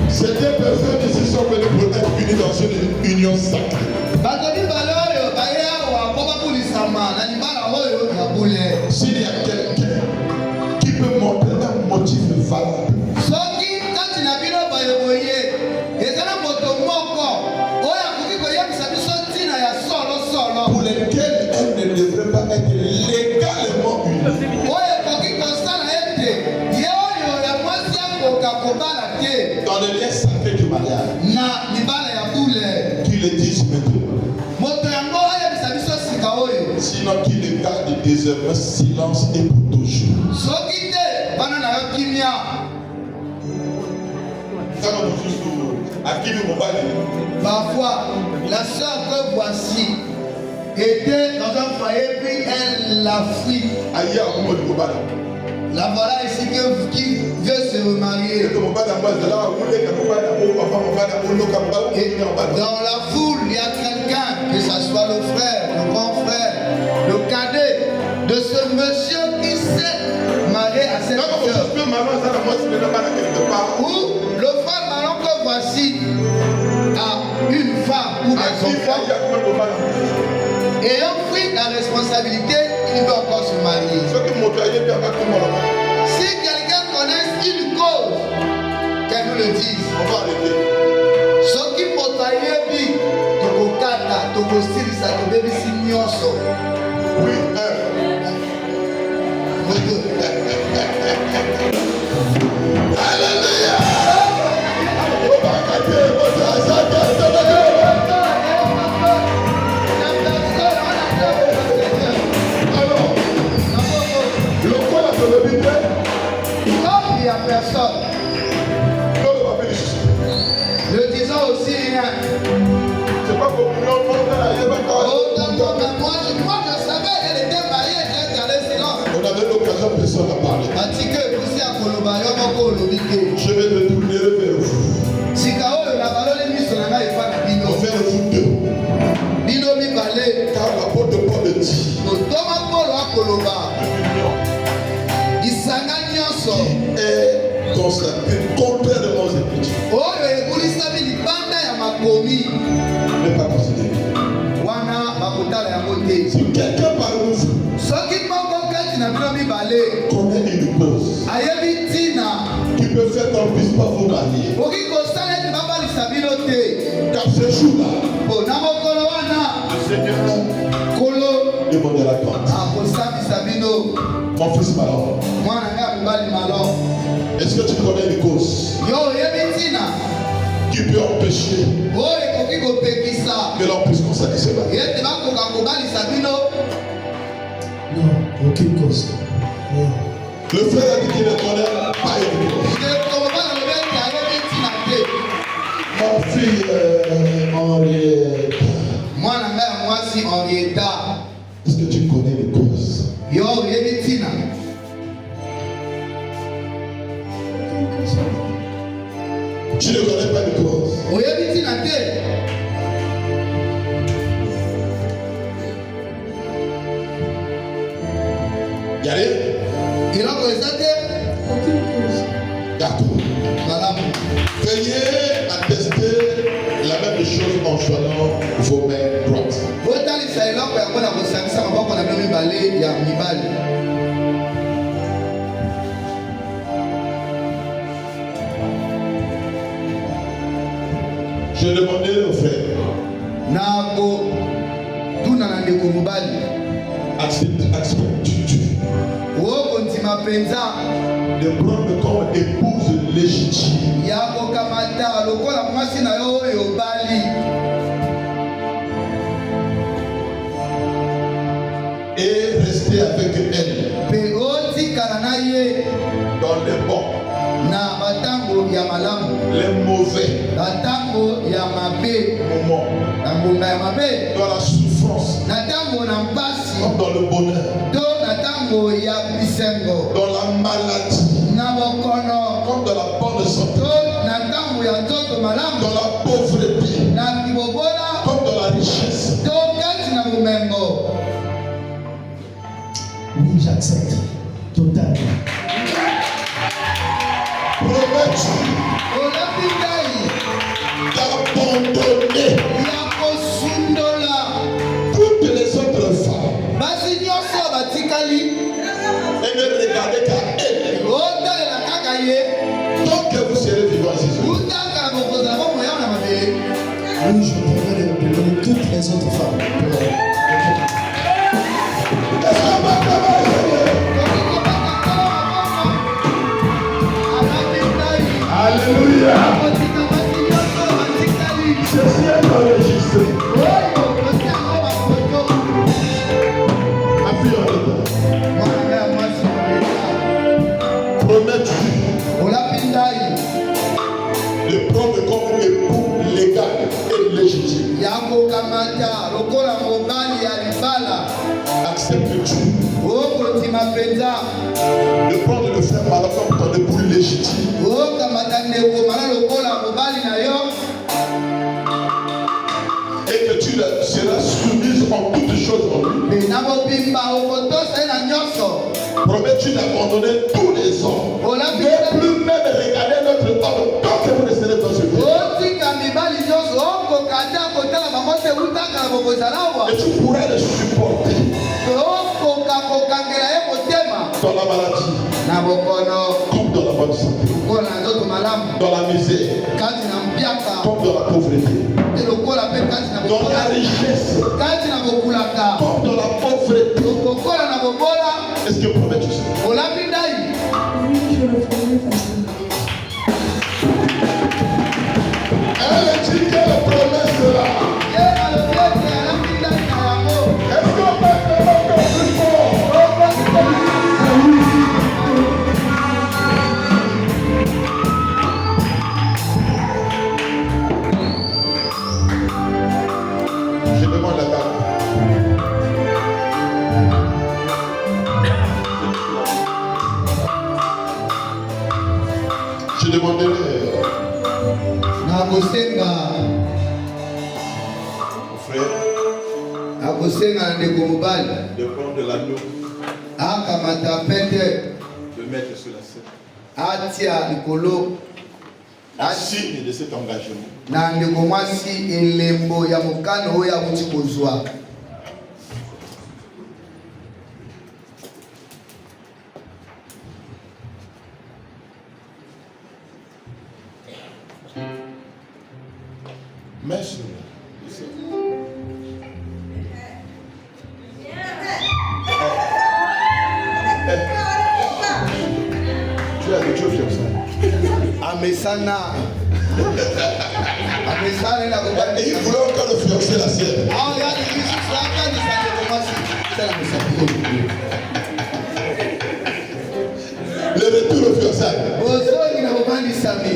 Ces deux personnes ici sont venues pour être unies dans une union sacrée. S'il y a quelqu'un qui peut montrer un motif valable, pour lesquels elle ne devrait pas être légalement unie. Dans le lien sacré du mariage, qu'il le dise maintenant. Sinon qu'il le garde désormais silence et pour toujours. Parfois, la soeur que voici était dans un foyer, puis elle l'a fui. La voilà ici qui veut se remarier. Et dans la foule, il y a quelqu'un, que ce soit le frère, le grand frère, le cadet de ce monsieur qui s'est marié à cette soeur. Ou le frère Malon que voici a une femme ou des enfants. Ayant pris la responsabilité, il veut encore se marier. Si quelqu'un connaît une cause, qu'elle nous le dise. Ce qui peut tailler bien, Tokokata, Tokosilisa, Tobebisi Nyonso. Oui, Alléluia. Il n'y a personne. Le disant aussi rien. C'est pas comme nous, Moi, je savais qu'elle était mariée, j'ai gardé silence. on avait l'occasion, personne n'a parlé. Je vais me tourner vers vous. On fait le foot deux. Car l'apôtre Paul dit est consacré contrairement aux Écritures. Ne pas considérer. Si quelqu'un parmi vous connaît une cause qui peut faire qu'on ne puisse pas vous marier, car ce jour-là, le Seigneur demande la grâce. Mon fils Malon, est-ce que tu connais une cause qui peut empêcher que l'on puisse consacrer ce mariage? Non, aucune cause. Non. Le frère a dit qu'il ne connaît pas une cause. Mon fils Henrietta, est-ce que tu connais les causes? Tu ne connais pas de cause. Oyebi tina te. Il n'y a rien. Eloko eza te. D'accord. Malamu. Veuillez attester la même chose en joignant vos mains droites. Botalisa eloko yango na kosangisa maboko na bino mibale ya mibali. Je demandais aux frères, Nako tuna na ndeko mobali. acceptes-tu Okondima penza de prendre comme épouse légitime ya kokamata lokola mwasi na yo oyo obali et rester avec elle mpe otikala na ye dans les bons, na batango ya malamu, les mauvais batango ya mabe, moments, na ngonga ya mabe, dans la souffrance, na ntango na mpasi comme dans le bonheur, to na ntango ya bisengo, dans la maladie, na bokono comme dans la bonne santé, to na ntango ya nzoto malamu, dans la pauvreté, na kibobola comme dans la richesse. to kati na bomengo. Oui, j'accepte. Totalement. Promets-tu Olapi ngai d'abandonner ya kosundola toutes les autres femmes basi nyonso batikali et ne regarder qu'à elle otalela kaka ye tant que vous serez vivants ici? utaka na bokozala bomoya na mabele. Oui, je promets de donner toutes les autres femmes. Est-ce qu'on va travailler? Alléluia. Ceci est enregistré. Appuie en dedans. Promets-tu de prendre comme époux légal et légitime? Acceptes-tu de prendre le frère Malak comme ton époux légitime? Et que tu seras soumise en toutes choses en lui? Promets-tu d'abandonner tous les hommes? Ne plus même regarder notre homme tant que vous ne serez dans ce vie. Et tu pourras le supporter dans la maladie, comme dans la bonne santé, dans la misère, comme dans la pauvreté, dans la richesse, comme dans la pauvreté. Est-ce que promets-tu ça? Oui, je le promets facilement. Elle dit qu'elle promet cela. Est-ce qu'on peut faire encore plus fort? Je demande la dame. Je demanderai au frère akosenga na ndeko mobali de prendre l'anneau, akamata pete de mettre sur la scène. atia likolo En signe de cet engagement. na ndeko mwasi elembo ya mokano oyo akuti kozwa. Mais sur tu as des choses comme ça. Amesana amesana na Et il kobandika voulait encore le fiancer la sienne. awa ya lisu saka ni sa ndeko mwasi tala musapi Le retour au fiançailles. bozongi na kobandisami.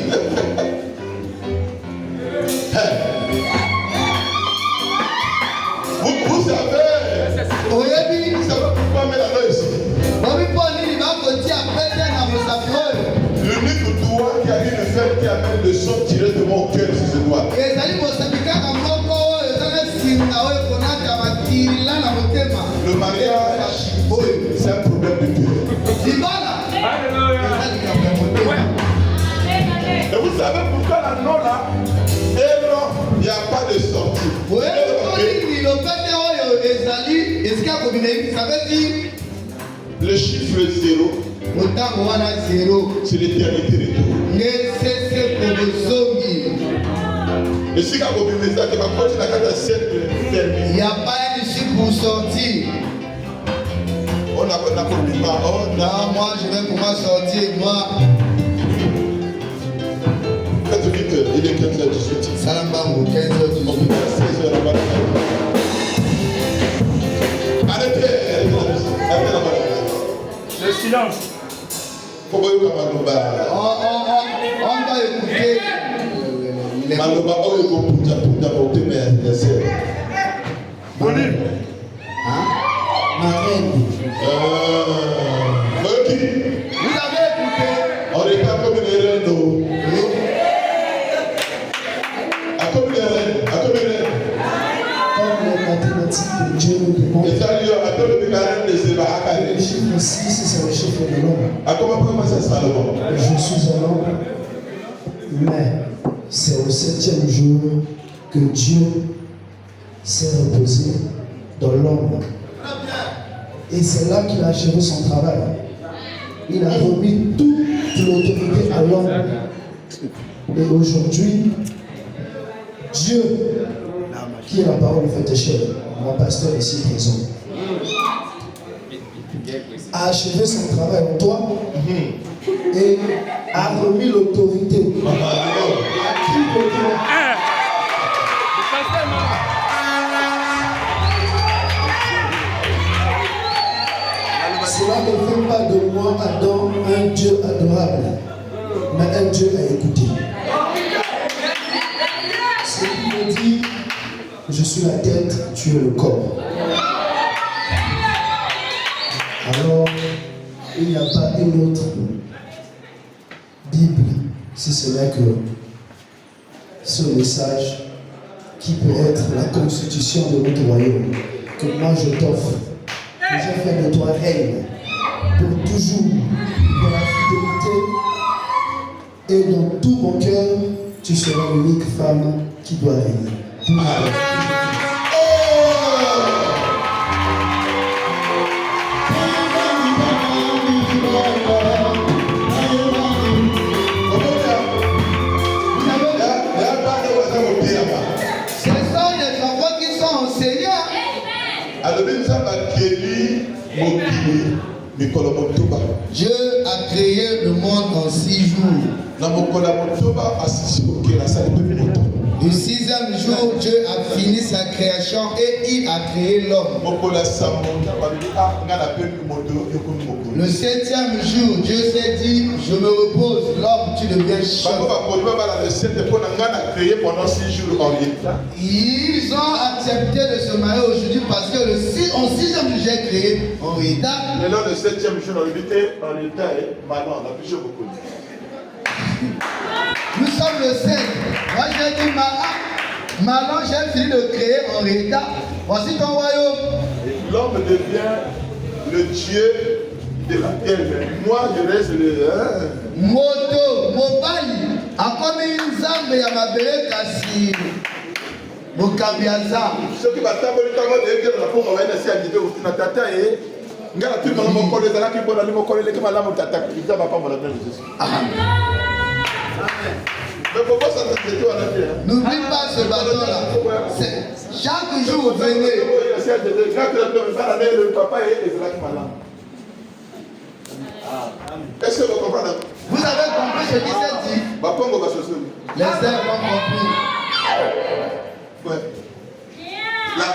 Vous savez, Oyebi vous savez pourquoi mettre la main ici? bobi mpo nini bakotia pete na mosapi oyo L'unique doigt qui a une fête qui qui amène le son directement au cœur si je dois. Le mariage, c'est un problème de cœur. Et vous savez pourquoi la non là? Et non, il n'y a pas de sortie. Le chiffre 0, c'est l'éternité de tout. Et si quand vous mettez ça, tu vas continuer à faire un cercle fermé. Il n'y a pas de chiffre pour sortir. On n'a pas de pas. Non, moi je vais pouvoir sortir, moi. Faites vite, il est 15h18. Salambango, 15h18. 16h là-bas. Arrêtez là-bas. Le silence. On va écouter. Maloba, on est pour t'apporter mes anniversaires. Volume. Ma reine. Ok. Vous avez écouté. On est pas comme les reines. Comme les reines. Comme les mathématiques de Dieu nous demandent. Et ça, il y a un peu de carême de ce Le chiffre 6, c'est le chiffre de l'homme. comment ça se passe? Je suis un homme, mais c'est au 7e jour que Dieu s'est reposé dans l'homme. Et c'est là qu'il a achevé son travail. Il a remis toute l'autorité à l'homme. Et aujourd'hui, Dieu, qui est la parole faite chair, mon pasteur ici présent, a achevé son travail en toi et a remis l'autorité à qui l'autorité. Cela ne fait pas de moi, Adam, un Dieu adorable, mais un Dieu à écouter. Ce qui me dit, je suis la tête, tu es le corps. Alors, il n'y a pas une autre Bible, si ce n'est que ce message qui peut être la constitution de notre royaume, que moi je t'offre. J'ai fait de toi reine pour toujours, dans la fidélité et dans tout mon cœur, tu seras l'unique femme qui doit régner. Ce sont des enfants qui sont enseignants. Dieu a créé le monde en 6 jours. Le 6e jour, Dieu a fini sa création et il a créé l'homme. Le 7e jour, Dieu s'est dit, je me repose, l'homme, tu deviens chef. Ils ont accepté de se marier aujourd'hui parce que en 6e jour, j'ai créé Henrietta. Le 7e jour, Nous sommes le 7. Moi j'ai dit Maman, j'ai fini de créer Henrietta. Voici ton royaume. L'homme devient le Dieu de la terre. Moi je reste le. Moto, mobali. Akomi nzambe ya mabele kasi. Mokambiaza. Ce qui va t'abonner tant de dire la pauvre va essayer de dire na tata et ngala tu mama mo kole za ki bona ni mo kole ke mala mo tata ki za ba pa mo la bien Jésus. Amen. N'oublie pas ce bâton-là. Chaque jour, vous venez. Est-ce que vous comprenez? Vous avez compris ce qui s'est dit? Les airs ont compris. Ouais.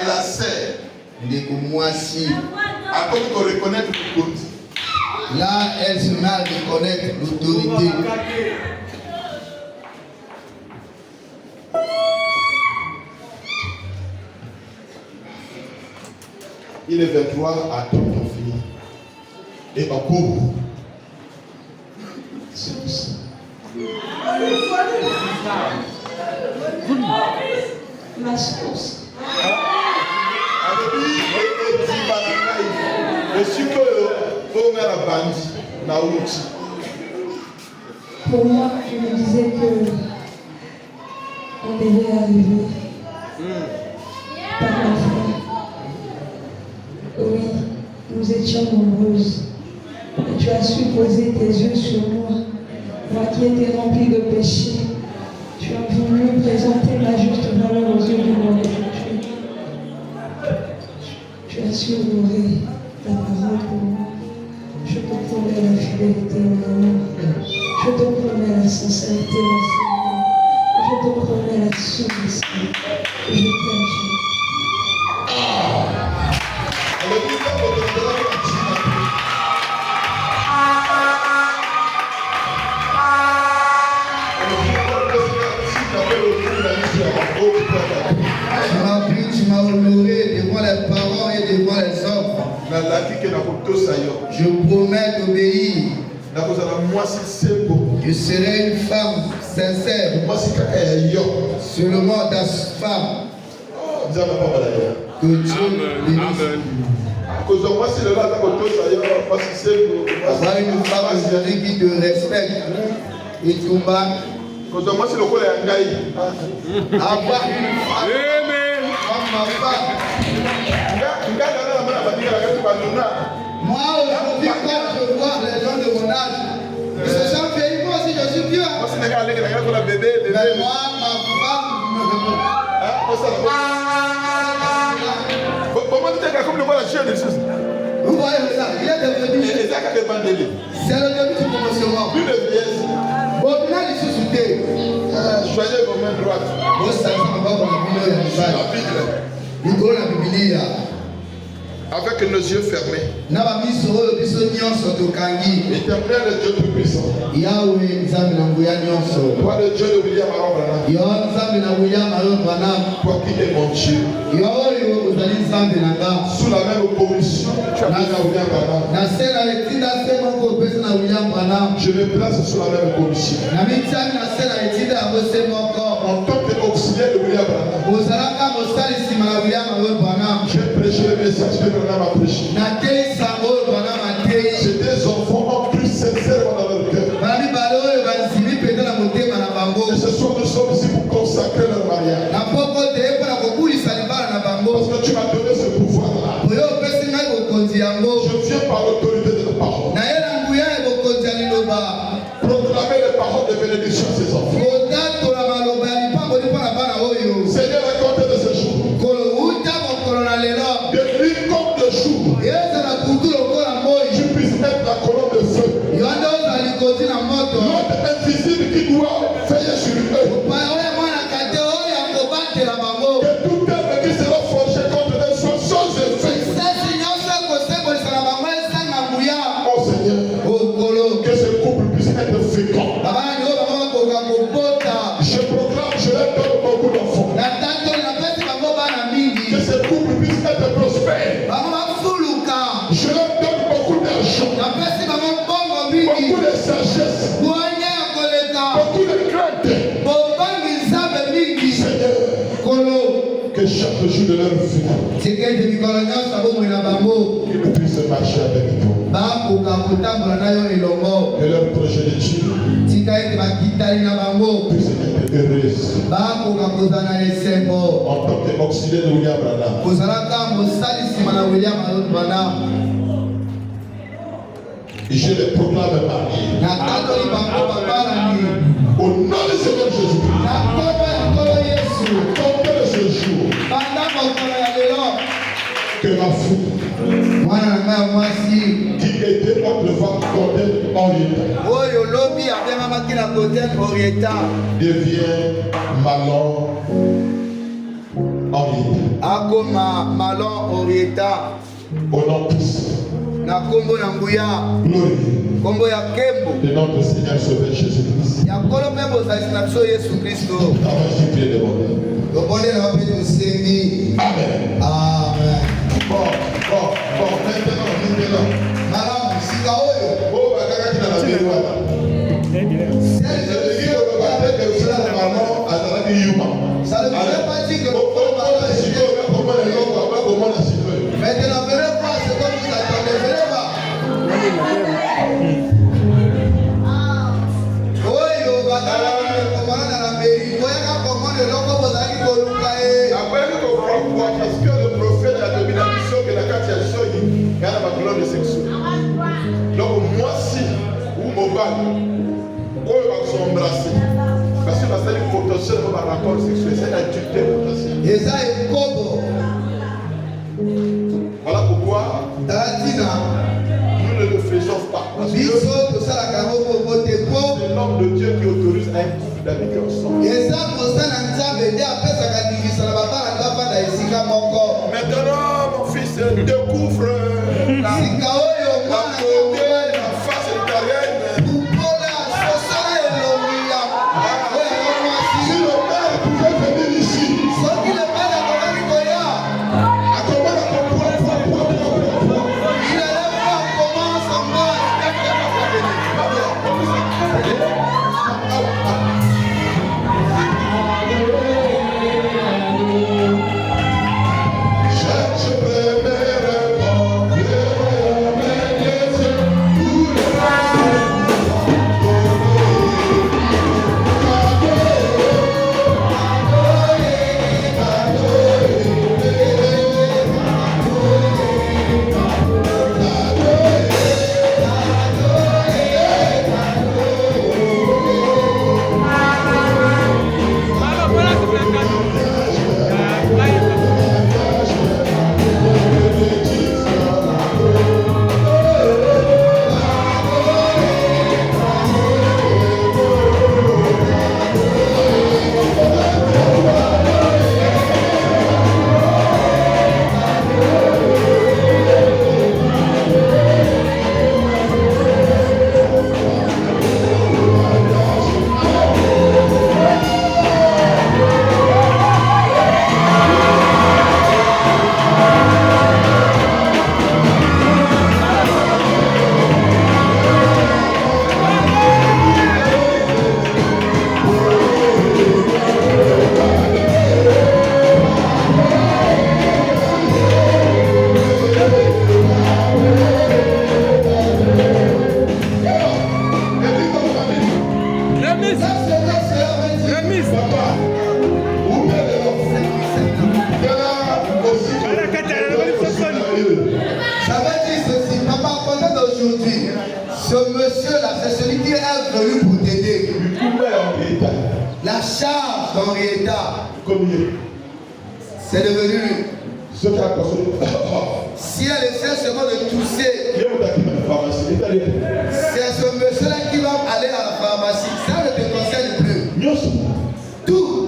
La serre. Après qu'on reconnaît l'autorité. Là, elle se met à reconnaître l'autorité. Il est 23 à temps pour finir. Et en cours. C'est tout ça. Ma source. Pour moi, je me disais que on devait arriver par la fin. Oui, nous étions nombreuses. Et tu as su poser tes yeux sur moi. Moi qui étais remplie de péchés. Tu as voulu présenter ma juste valeur aux yeux du monde. Tu as su honorer ta parole pour moi. Je te promets la fidélité, mon amour. Je te promets la sincérité, mon Seigneur. Je te promets la soumission. Je t'aime, Jésus. Tu m'as honoré devant les parents et devant les hommes. Je promets d'obéir. Je serai une femme sincère. Seulement ta femme. Que Dieu bénisse. Avoir une femme qui te respecte et tomba. Avoir une femme comme ma femme. Moi aujourd'hui, quand je vois les gens de mon âge, ils se sentent vieillis. Moi aussi je suis vieux. Mais moi, ma femme. Vous voyez ça, il est devenu. C'est le début du commencement. Bon, il a dit sous-souté. Choisissez vos mains droites. Vous savez, on va voir la Bible. Avec nos yeux fermés. Éternel Dieu Tout-Puissant. Toi le Dieu de William Aaron Branham. Toi qui es mon Dieu. Sous la même commission, tu as mis à William Branham. Je me place sous la même commission. En tant qu'auxiliaire de William Branham. Je prêche le message que Branham a prêché. C'est des enfants en plus sincères dans leur cœur. Et ce soir nous sommes ici pour consacrer leur mariage. Parce que tu m'as donné ce pouvoir-là. Je viens par l'autorité de la parole. Proclamer les paroles de bénédiction à ses enfants. Seigneur, à compter de ce jour. De nuit comme de jour. Tu puisses mettre la colonne de feu. L'autre invisible qui doit veiller sur eux. Que tout œuvre qui sera forgé contre eux soit sans effet. Oh Seigneur, que ce couple puisse être fécond. Je proclame, je leur donne beaucoup d'enfants. Que ce couple puisse être prospère. Je leur donne beaucoup d'argent. Beaucoup de sagesse. Beaucoup de crainte. Seigneur, que chaque jour de leur vie, qu'ils puissent marcher avec toi. Que leur projet d'études puisse être heureuse. En tant qu'auxiliaire de William Branham, je les proclame mariés. Au nom du Seigneur Jésus-Christ. Comptez de ce jour. Que ma fille qui était entre le ventre oriental devient malon oriental. Au nom de na kombo na nguya kombo ya kembo de notre Seigneur Sauveur Jésus-Christ. Ya kolo membo za Yesu Yesu Kristo. Lobonde na wapi tusengi. Amen. Amen. Bon, maintenant. Madame, sika oyo. Oh, bakaka kina na biwa. C'est le Ça ne veut pas dire que le corps va maintenant, venez voir ce que vous attendez. Venez voir. Oui, on va dans la mairie. Voyez comment le loco vous a dit que vous parce que le prophète a donné la mission que la carte a choisi, il y a la gloire de sexuelle. Donc, moi, si, ou mon bac, ou ils vont s'embrasser. Parce que c'est un potentiel pour un rapport sexuel, c'est un adultère potentiel. Et ça est comme. Voilà pourquoi Taratina. nous ne le faisons pas. Parce que Biso, c'est l'homme de Dieu qui autorise un couple d'habiter ensemble. Maintenant, mon fils, découvre la face italienne. Si le père pouvait venir ici, Ce monsieur-là, c'est celui qui est venu pour t'aider. La charge d'Henrietta, c'est devenu lui. Si elle essaie seulement de tousser, c'est ce monsieur-là qui va aller à la pharmacie. Ça ne te concerne plus. Tout.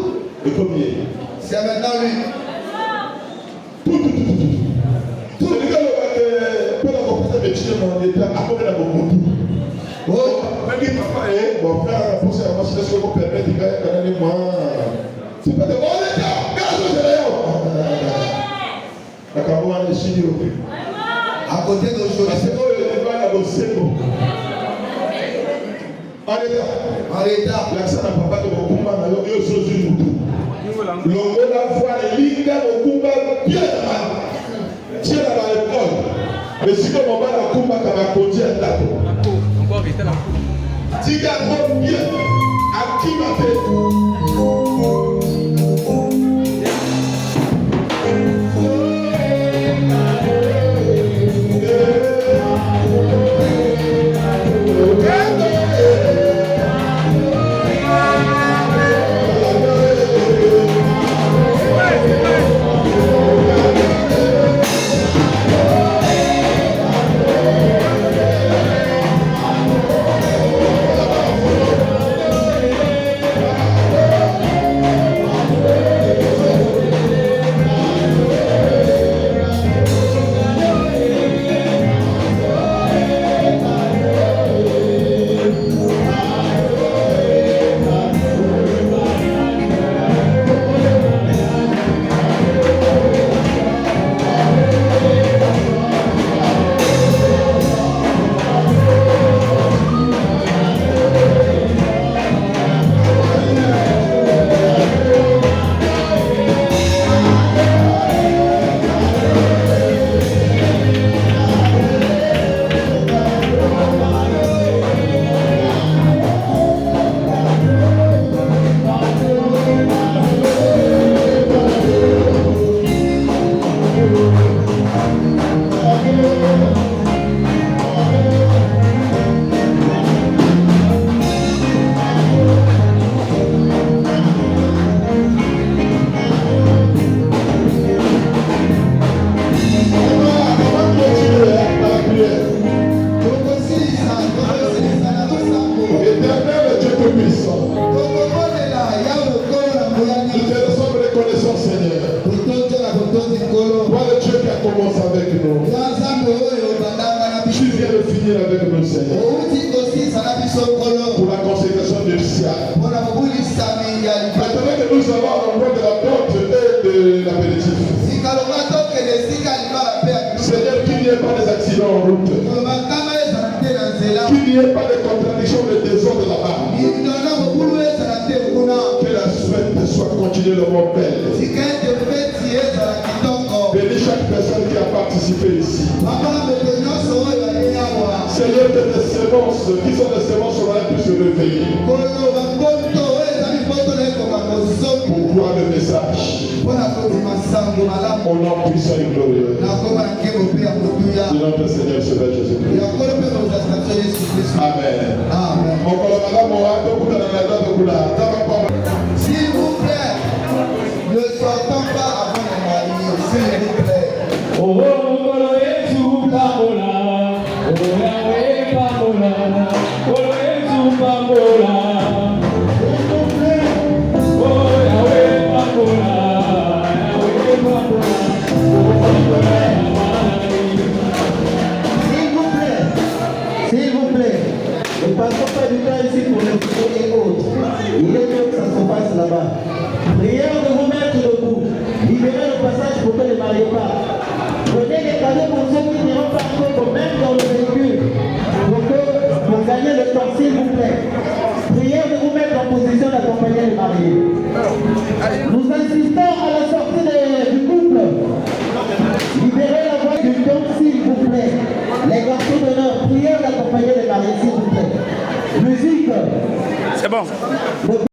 C'est maintenant lui. À côté d'aujourd'hui. En l'état. Mais si comme on va la coupe à la côtière d'accord. Encore rester là. Diga bien à qui m'a fait. finir avec nous, Seigneur. Pour la consécration nuptiale. Maintenant que nous avons l'endroit de la porte et de l'apéritif. Seigneur, qu'il n'y ait pas des accidents en route. Qu'il n'y ait pas de contradiction, de désordre là-bas. Que la fête soit continuellement belle. Bénis chaque personne qui a participé ici. Seigneur, que des semences, qui sont des semences, on a pu se réveiller. Pour voir le message. Au nom puissant et glorieux de notre Seigneur Sauveur Jésus-Christ. Amen. S'il vous plaît, ne sortons pas avant le mariage, s'il vous plaît. S'il vous plaît, ne passons pas du temps ici pour les photos et autres. Il est temps que ça se passe là-bas. Prière de vous mettre debout. Libérez le passage pour que ne mariez pas. Prenez les cadeaux pour ceux qui n'iront pas encore, même dans le véhicule. Pour gagner le temps, s'il vous plaît. Prière de vous mettre en position d'accompagner les mariés. Nous insistons à la sortie du couple. Libérez la voix du temps, s'il vous plaît. Les garçons d'honneur, prière d'accompagner les mariés, s'il vous plaît. Musique. C'est bon.